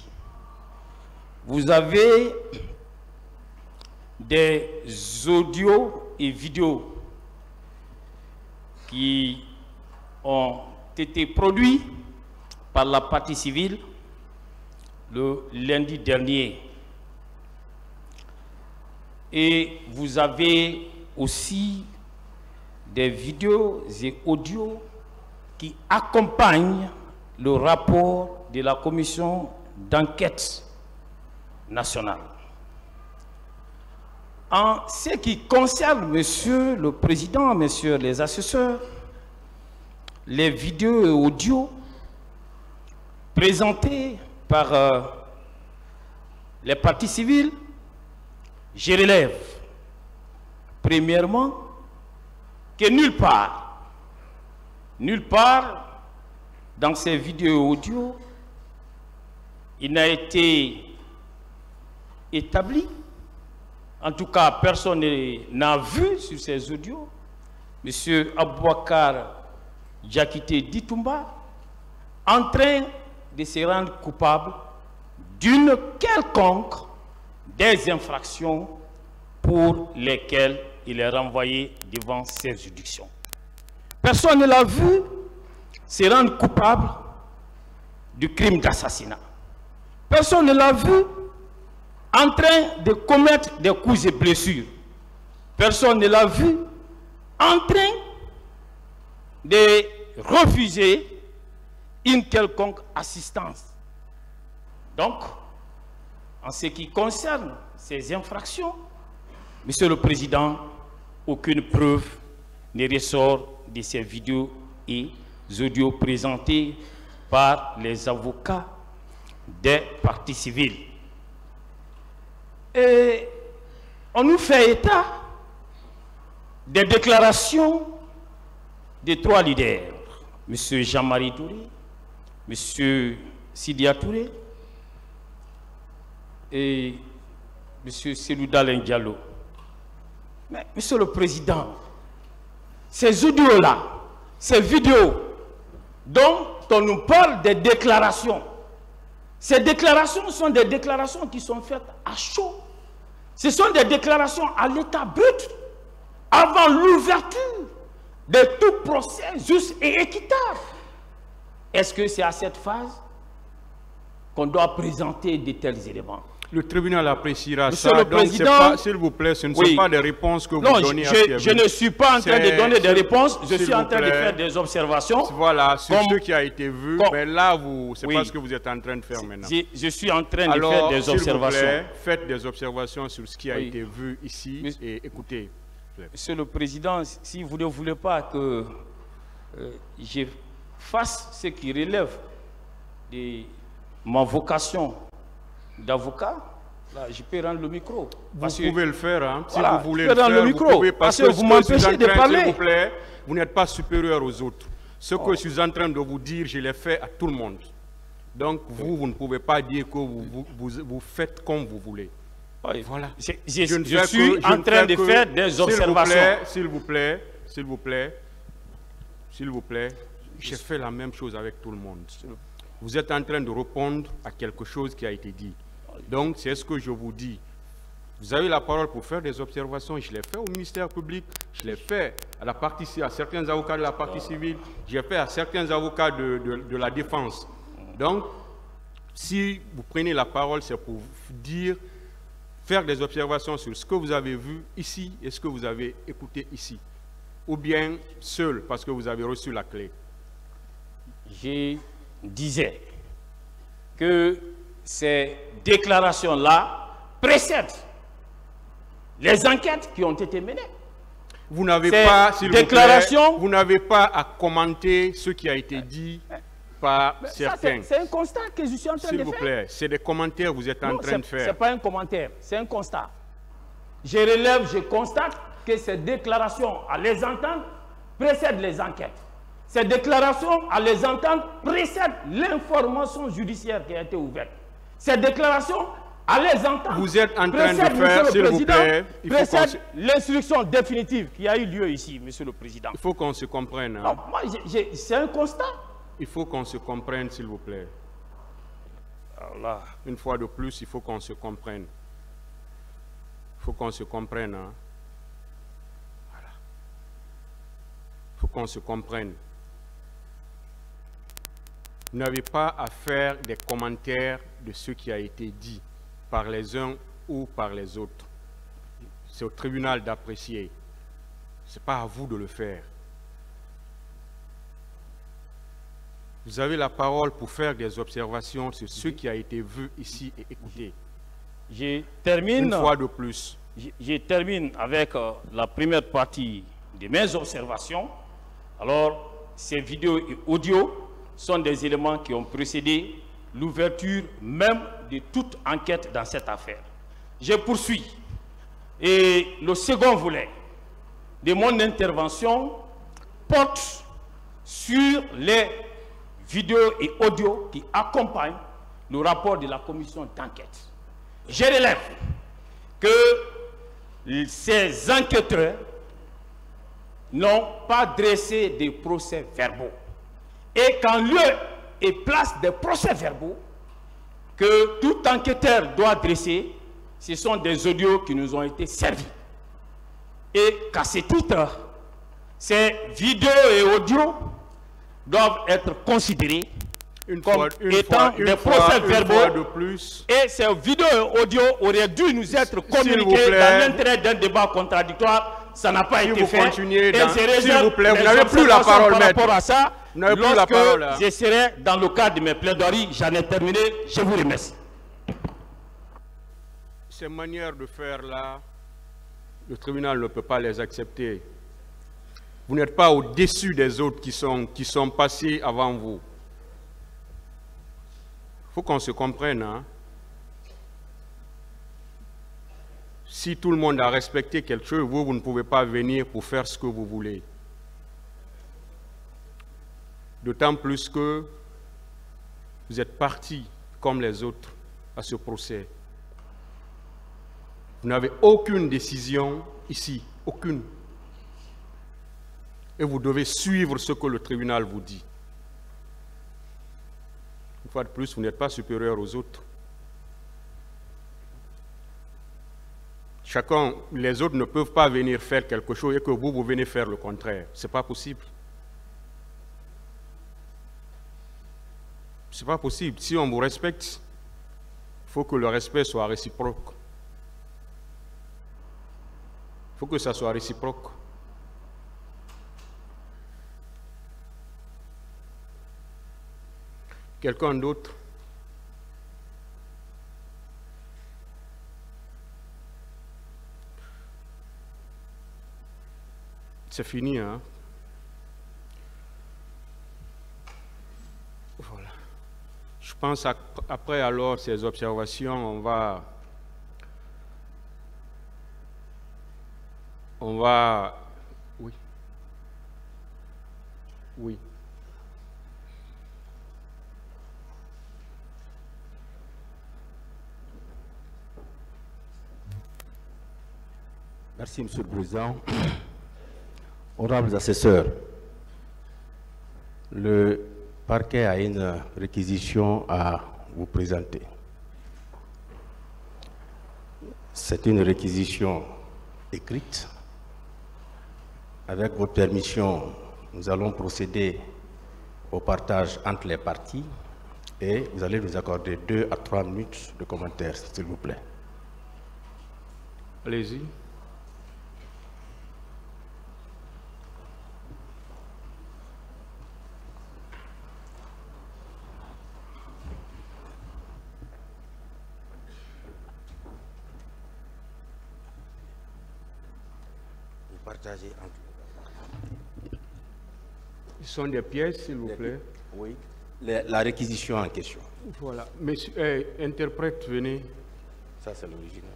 Vous avez des audios et vidéos qui ont été produits par la partie civile le lundi dernier. Et vous avez aussi des vidéos et audios qui accompagnent le rapport de la commission d'enquête nationale. En ce qui concerne, Monsieur le Président, Messieurs les assesseurs, les vidéos et audios présentés par les partis civils, je relève, premièrement, que nulle part dans ces vidéos et audios, il n'a été établi, en tout cas personne n'a vu sur ces audios, M. Aboubakar Diakité Ditumba en train de se rendre coupable d'une quelconque des infractions pour lesquelles il est renvoyé devant ces juridictions. Personne ne l'a vu se rendre coupable du crime d'assassinat. Personne ne l'a vu en train de commettre des coups et blessures. Personne ne l'a vu en train de refuser une quelconque assistance. Donc, en ce qui concerne ces infractions, Monsieur le Président, aucune preuve ne ressort de ces vidéos et audios présentés par les avocats des partis civils. Et on nous fait état des déclarations de 3 leaders, M. Jean-Marie Touré, M. Sidia Touré et M. Selouda Diallo. Mais, Monsieur le Président, ces audios-là, ces vidéos dont on nous parle des déclarations, ces déclarations sont des déclarations qui sont faites à chaud. Ce sont des déclarations à l'état brut, avant l'ouverture de tout procès juste et équitable. Est-ce que c'est à cette phase qu'on doit présenter de tels éléments? Le tribunal appréciera Monsieur ça. le Président, S'il vous plaît, ce ne sont pas des réponses que vous donnez à je ne suis pas en train de donner des réponses, je suis en train de faire des observations. Voilà, sur ce qui a été vu, mais là, c'est pas ce que vous êtes en train de faire maintenant. Je suis en train de faire des observations. S'il vous plaît, faites des observations sur ce qui a été vu ici et écoutez. Monsieur le Président, si vous ne voulez pas que je fasse ce qui relève de ma vocation d'avocat, là, je peux rendre le micro. Vous pouvez le faire, hein. Si voilà, vous voulez le faire, vous pouvez, parce que vous m'empêchez de parler. S'il vous plaît, vous n'êtes pas supérieur aux autres. Ce que je suis en train de vous dire, je l'ai fait à tout le monde. Donc, vous ne pouvez pas dire que vous faites comme vous voulez. Voilà. Je suis en train de faire des observations. S'il vous plaît, j'ai fait la même chose avec tout le monde. Vous êtes en train de répondre à quelque chose qui a été dit. Donc, c'est ce que je vous dis. Vous avez la parole pour faire des observations. Je l'ai fait au ministère public, je l'ai fait à certains avocats de la partie civile, j'ai fait à certains avocats de la défense. Donc, si vous prenez la parole, c'est pour faire des observations sur ce que vous avez vu ici et ce que vous avez écouté ici. Ou bien seul, parce que vous avez reçu la clé. Je disais que ces déclarations-là précèdent les enquêtes qui ont été menées. Vous n'avez pas, s'il vous plaît, vous n'avez pas à commenter ce qui a été dit par certains. C'est un constat que je suis en train de faire. S'il vous plaît, c'est des commentaires que vous êtes en train de faire. Ce n'est pas un commentaire, c'est un constat. Je relève, je constate que ces déclarations, à les entendre, précèdent les enquêtes. Ces déclarations, à les entendre, précèdent l'information judiciaire qui a été ouverte. Ces déclarations, à les entendre, vous êtes en train de faire, s'il vous plaît, précèdent l'instruction définitive qui a eu lieu ici, Monsieur le Président. Il faut qu'on se comprenne. Hein. Non, moi, c'est un constat. Il faut qu'on se comprenne, s'il vous plaît. Alors là, une fois de plus, il faut qu'on se comprenne. Il faut qu'on se comprenne. Hein. Voilà. Il faut qu'on se comprenne. Vous n'avez pas à faire des commentaires de ce qui a été dit par les uns ou par les autres. C'est au tribunal d'apprécier. Ce n'est pas à vous de le faire. Vous avez la parole pour faire des observations sur ce qui a été vu ici et écouté. Je termine, une fois de plus. Je termine avec la première partie de mes observations. Alors, ces vidéos et audios sont des éléments qui ont précédé l'ouverture même de toute enquête dans cette affaire. Je poursuis. Et le second volet de mon intervention porte sur les vidéos et audios qui accompagnent le rapport de la commission d'enquête. Je relève que ces enquêteurs n'ont pas dressé des procès-verbaux. Et qu'en lieu et place des procès-verbaux que tout enquêteur doit dresser, ce sont des audios qui nous ont été servis. Et qu'à ce titre, ces vidéos et audios doivent être considérés comme étant des procès-verbaux. De plus. Et ces vidéos et audios auraient dû nous être communiqués dans l'intérêt d'un débat contradictoire. Ça n'a pas été fait. S'il vous plaît, vous n'avez plus la parole, par rapport à ça. Vous n'avez plus la parole. Je serai dans le cadre de mes plaidoiries. J'en ai terminé. Je vous remercie. Ces manières de faire là, le tribunal ne peut pas les accepter. Vous n'êtes pas au-dessus des autres qui sont passés avant vous. Il faut qu'on se comprenne. Hein? Si tout le monde a respecté quelque chose, vous ne pouvez pas venir pour faire ce que vous voulez. D'autant plus que vous êtes partis, comme les autres, à ce procès. Vous n'avez aucune décision ici, aucune. Et vous devez suivre ce que le tribunal vous dit. Une fois de plus, vous n'êtes pas supérieur aux autres. Chacun, les autres ne peuvent pas venir faire quelque chose et que vous venez faire le contraire. Ce n'est pas possible. Ce n'est pas possible. Si on vous respecte, il faut que le respect soit réciproque. Il faut que ça soit réciproque. Quelqu'un d'autre? C'est fini, hein? Voilà. Je pense après alors ces observations, on va... Oui. Oui. Merci, Monsieur le Président. Honorables assesseurs, le parquet a une réquisition à vous présenter. C'est une réquisition écrite. Avec votre permission, nous allons procéder au partage entre les parties et vous allez nous accorder 2 à 3 minutes de commentaires, s'il vous plaît. Allez-y. Partager entre... Ils sont des pièces, s'il vous plaît. Oui. La réquisition en question. Voilà. Monsieur, interprète, venez. Ça, c'est l'original.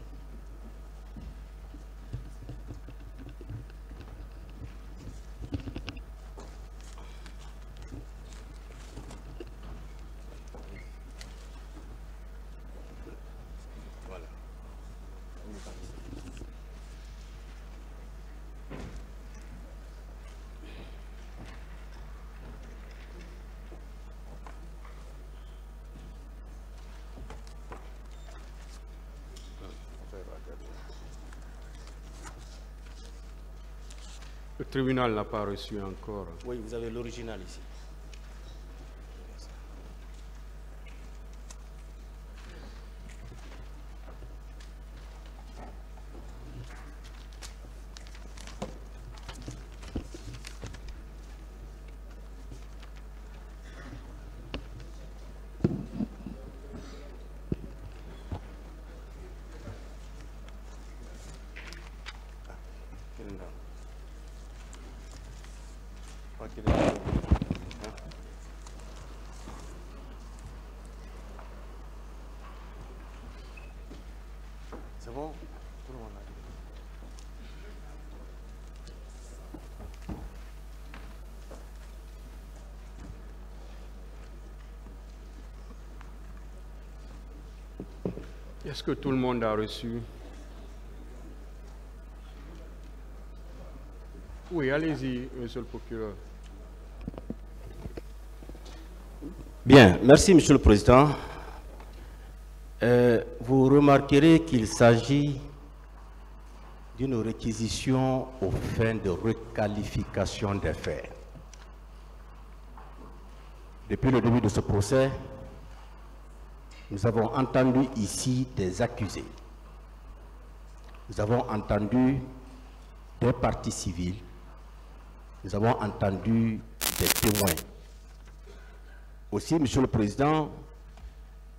Le tribunal n'a pas reçu encore. Oui, vous avez l'original ici. C'est bon? Tout le monde a dit. Est-ce que tout le monde a reçu? Oui, allez-y, monsieur le procureur. Bien, merci Monsieur le Président. Vous remarquerez qu'il s'agit d'une réquisition aux fins de requalification des faits. Depuis le début de ce procès, nous avons entendu ici des accusés. Nous avons entendu des parties civiles. Nous avons entendu des témoins. Aussi, Monsieur le Président,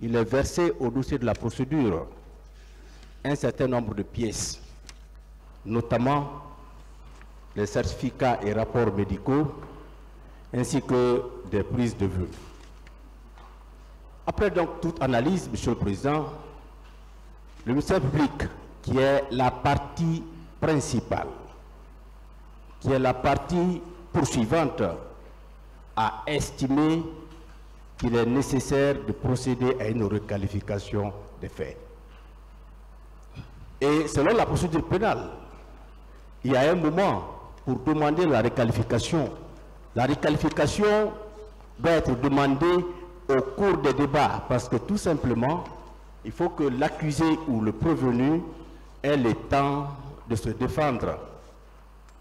il est versé au dossier de la procédure un certain nombre de pièces, notamment les certificats et rapports médicaux, ainsi que des prises de vue. Après donc toute analyse, Monsieur le Président, le ministère public, qui est la partie principale, qui est la partie poursuivante, a estimé qu'il est nécessaire de procéder à une requalification des faits. Et selon la procédure pénale, il y a un moment pour demander la requalification. La requalification doit être demandée au cours des débats, parce que tout simplement, il faut que l'accusé ou le prévenu ait le temps de se défendre.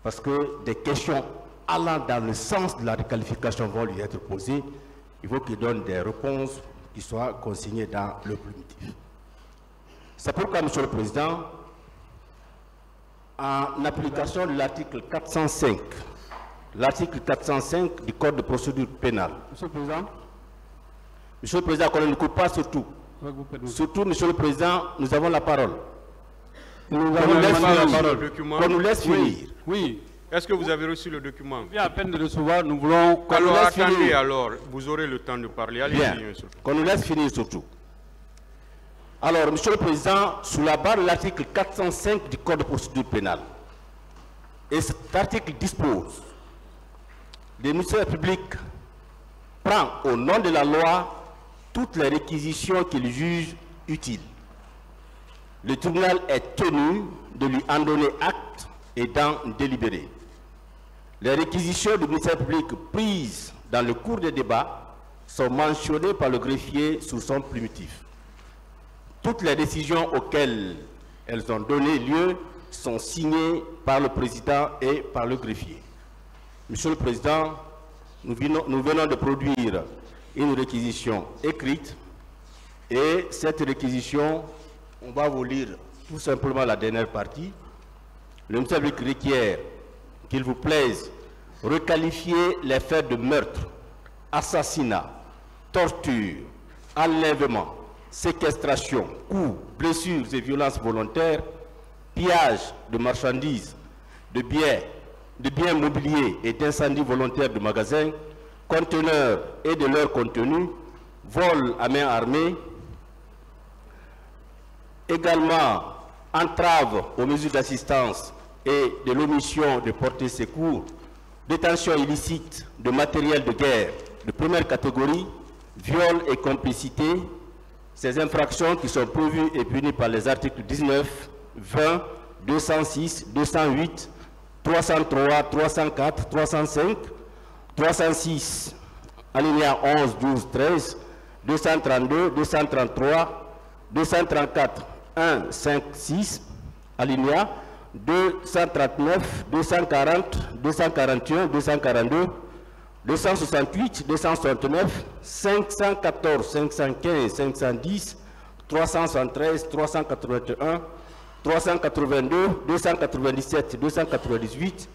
Parce que des questions allant dans le sens de la requalification vont lui être posées. Il faut qu'il donne des réponses qui soient consignées dans le primitif. C'est pourquoi, Monsieur le Président, en application de l'article 405, du Code de procédure pénale. Monsieur le Président, qu'on ne coupe pas surtout. Surtout, Monsieur le Président, nous avons la parole. Qu'on nous laisse finir. Oui. Est-ce que vous avez reçu le document? On vient à peine de recevoir, nous voulons... Alors attendez alors, vous aurez le temps de parler. Allez-y, monsieur. Qu'on nous laisse finir surtout. Alors, Monsieur le Président, sous la barre de l'article 405 du Code de procédure pénale, et cet article dispose: le ministère public prend au nom de la loi toutes les réquisitions qu'il juge utiles. Le tribunal est tenu de lui en donner acte et d'en délibérer. Les réquisitions du ministère public prises dans le cours des débats sont mentionnées par le greffier sous son primitif. Toutes les décisions auxquelles elles ont donné lieu sont signées par le président et par le greffier. Monsieur le Président, nous venons de produire une réquisition écrite, et cette réquisition, on va vous lire tout simplement la dernière partie. Le ministère public requiert qu'il vous plaise requalifier les faits de meurtre, assassinat, torture, enlèvement, séquestration, coups, blessures et violences volontaires, pillage de marchandises, de biens mobiliers et d'incendies volontaires de magasins, conteneurs et de leur contenu, vol à main armée, également entrave aux mesures d'assistance et de l'omission de porter secours, détention illicite de matériel de guerre de première catégorie, viol et complicité. Ces infractions qui sont prévues et punies par les articles 19, 20, 206, 208, 303, 304, 305, 306, alinéa 11, 12, 13, 232, 233, 234, 1, 5, 6, alinéa 239, 240, 241, 242, 268, 269, 514, 515, 510, 373, 381, 382, 297, 298,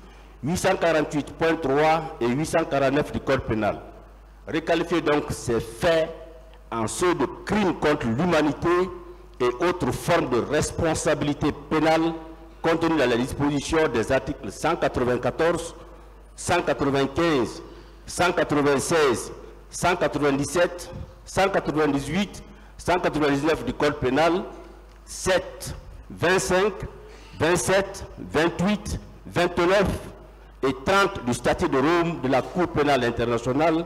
848.3 et 849 du Code pénal. Requalifier donc ces faits en ceux de crimes contre l'humanité et autres formes de responsabilité pénale contenues dans la disposition des articles 194, 195 196, 197, 198, 199 du Code pénal, 7, 25, 27, 28, 29 et 30 du statut de Rome de la Cour pénale internationale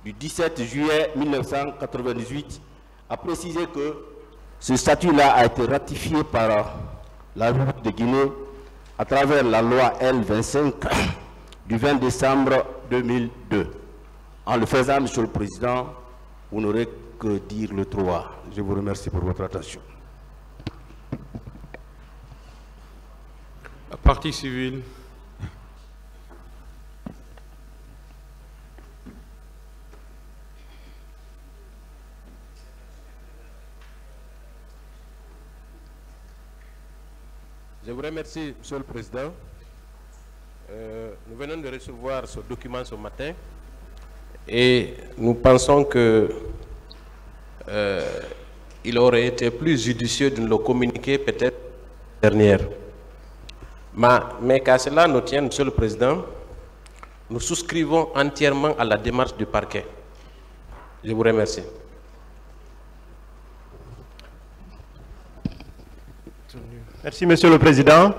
du 17 juillet 1998 a précisé que ce statut-là a été ratifié par la République de Guinée à travers la loi L25 du 20 décembre 2002. En le faisant, Monsieur le Président, vous n'aurez que dire le droit. Je vous remercie pour votre attention. La partie civile. Je vous remercie, Monsieur le Président. Nous venons de recevoir ce document ce matin et nous pensons que il aurait été plus judicieux de nous le communiquer peut-être dernière. Mais qu'à cela nous tienne, Monsieur le Président, nous souscrivons entièrement à la démarche du parquet. Je vous remercie. Merci, Monsieur le Président.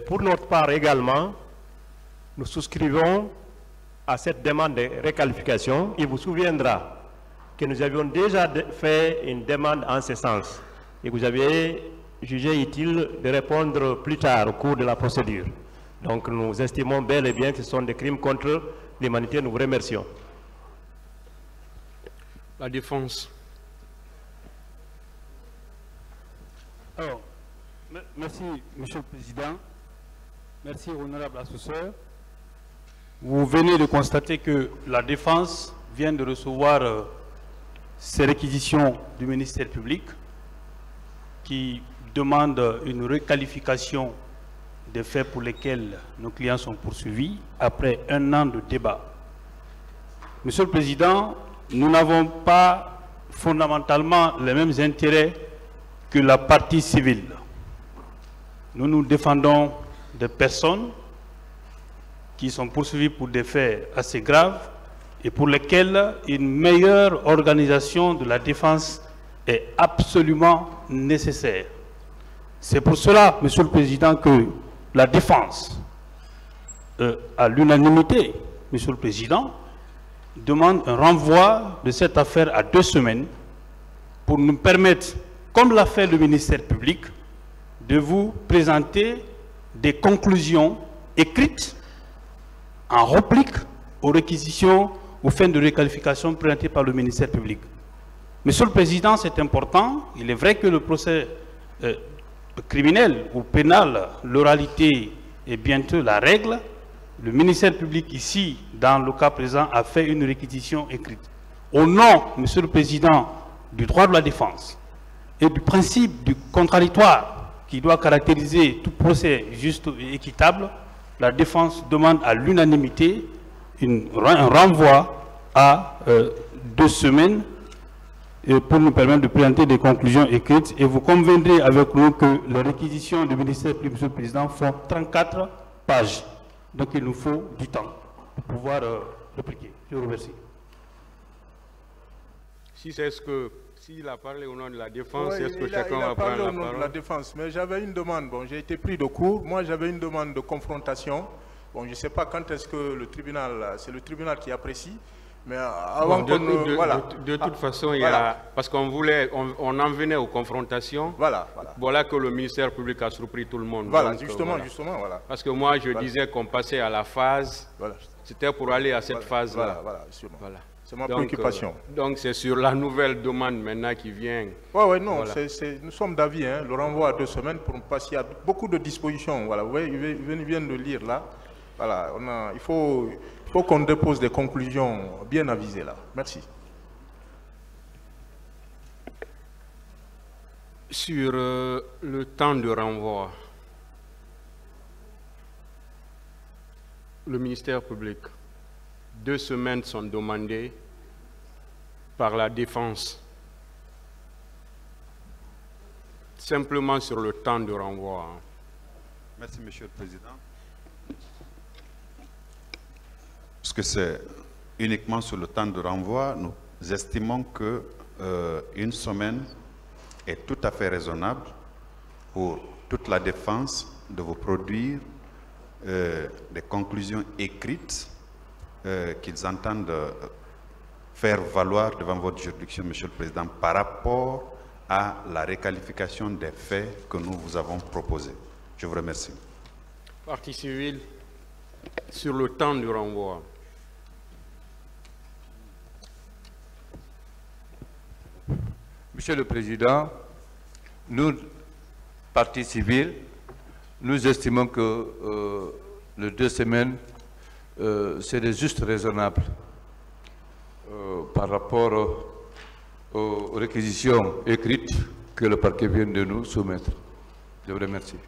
Pour notre part également, nous souscrivons à cette demande de réqualification. Il vous souviendra que nous avions déjà fait une demande en ce sens et vous aviez jugé utile de répondre plus tard au cours de la procédure. Donc nous estimons bel et bien que ce sont des crimes contre l'humanité. Nous vous remercions. La défense. Alors, merci, Monsieur le Président. Merci, honorable assesseur. Vous venez de constater que la défense vient de recevoir ces réquisitions du ministère public qui demande une requalification des faits pour lesquels nos clients sont poursuivis après un an de débat. Monsieur le Président, nous n'avons pas fondamentalement les mêmes intérêts que la partie civile. Nous défendons des personnes qui sont poursuivies pour des faits assez graves et pour lesquels une meilleure organisation de la défense est absolument nécessaire. C'est pour cela, Monsieur le Président, que la défense, à l'unanimité, Monsieur le Président, demande un renvoi de cette affaire à 2 semaines pour nous permettre, comme l'a fait le ministère public, de vous présenter des conclusions écrites en réplique aux réquisitions aux fins de réqualification présentées par le ministère public. Monsieur le Président, c'est important. Il est vrai que le procès criminel ou pénal, l'oralité est bientôt la règle. Le ministère public ici, dans le cas présent, a fait une réquisition écrite. Au nom, Monsieur le Président, du droit de la défense et du principe du contradictoire qui doit caractériser tout procès juste et équitable, la défense demande à l'unanimité un renvoi à 2 semaines pour nous permettre de présenter des conclusions écrites. Et vous conviendrez avec nous que les réquisitions du ministère public, Monsieur le Président, font 34 pages. Donc il nous faut du temps pour pouvoir répliquer. Je vous remercie. S'il a parlé au nom de la défense, Oui, est-ce que chacun va prendre la parlé au nom parole? de la défense, mais j'avais une demande. Bon, j'ai été pris de court. Moi, j'avais une demande de confrontation. Bon, je ne sais pas quand est-ce que le tribunal, c'est le tribunal qui apprécie. Mais avant de toute façon, il y a, parce qu'on voulait, on en venait aux confrontations. Voilà que le ministère public a surpris tout le monde. Voilà, Donc, justement. Parce que moi, je disais qu'on passait à la phase. C'était pour aller à cette phase-là. Voilà. C'est ma préoccupation. Donc c'est sur la nouvelle demande maintenant qui vient. Oui, non, nous sommes d'avis, hein, le renvoi à 2 semaines pour parce qu'il y a beaucoup de dispositions. Voilà, vous voyez, ils viennent de lire là. Voilà, il faut qu'on dépose des conclusions bien avisées là. Merci. Sur le temps de renvoi, le ministère public, 2 semaines sont demandées par la défense. Simplement sur le temps de renvoi. Merci, Monsieur le Président. puisque c'est uniquement sur le temps de renvoi, nous estimons que une semaine est tout à fait raisonnable pour toute la défense de vous produire des conclusions écrites qu'ils entendent faire valoir devant votre juridiction, Monsieur le Président, par rapport à la réqualification des faits que nous vous avons proposés. Je vous remercie. Partie civile, sur le temps du renvoi. Monsieur le Président, nous, partie civile, nous estimons que les 2 semaines, c'est juste raisonnable par rapport aux réquisitions écrites que le parquet vient de nous soumettre. Je vous remercie.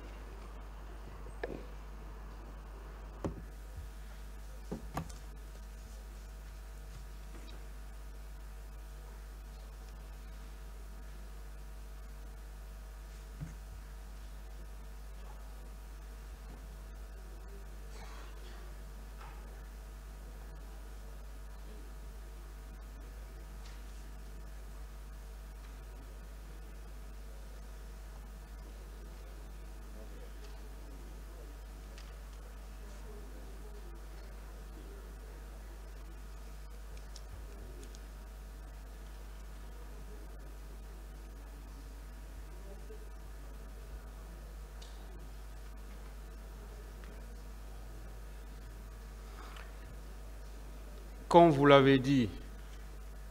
Comme vous l'avez dit,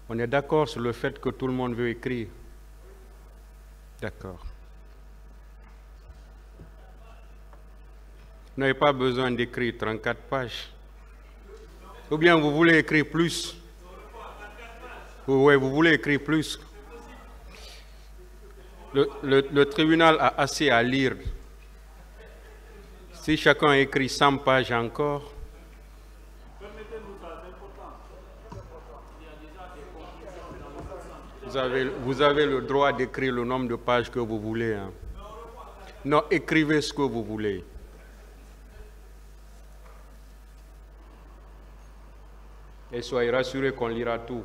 on est d'accord sur le fait que tout le monde veut écrire. D'accord. Vous n'avez pas besoin d'écrire 34 pages. Ou bien vous voulez écrire plus. Oui, vous voulez écrire plus. Le tribunal a assez à lire. Si chacun écrit 100 pages encore, vous avez le droit d'écrire le nombre de pages que vous voulez. Hein. Non, écrivez ce que vous voulez. Et soyez rassurés qu'on lira tout.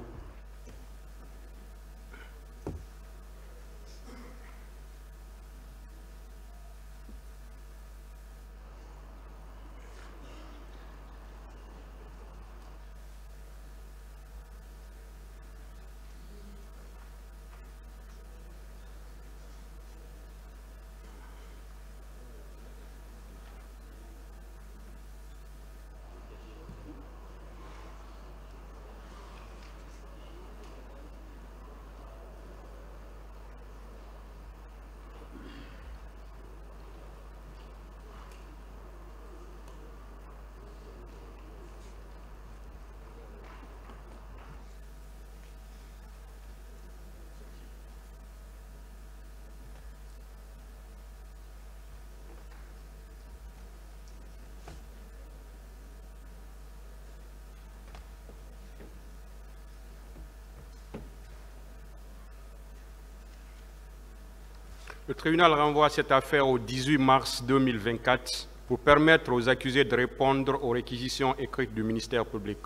Le tribunal renvoie cette affaire au 18 mars 2024 pour permettre aux accusés de répondre aux réquisitions écrites du ministère public.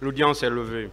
L'audience est levée.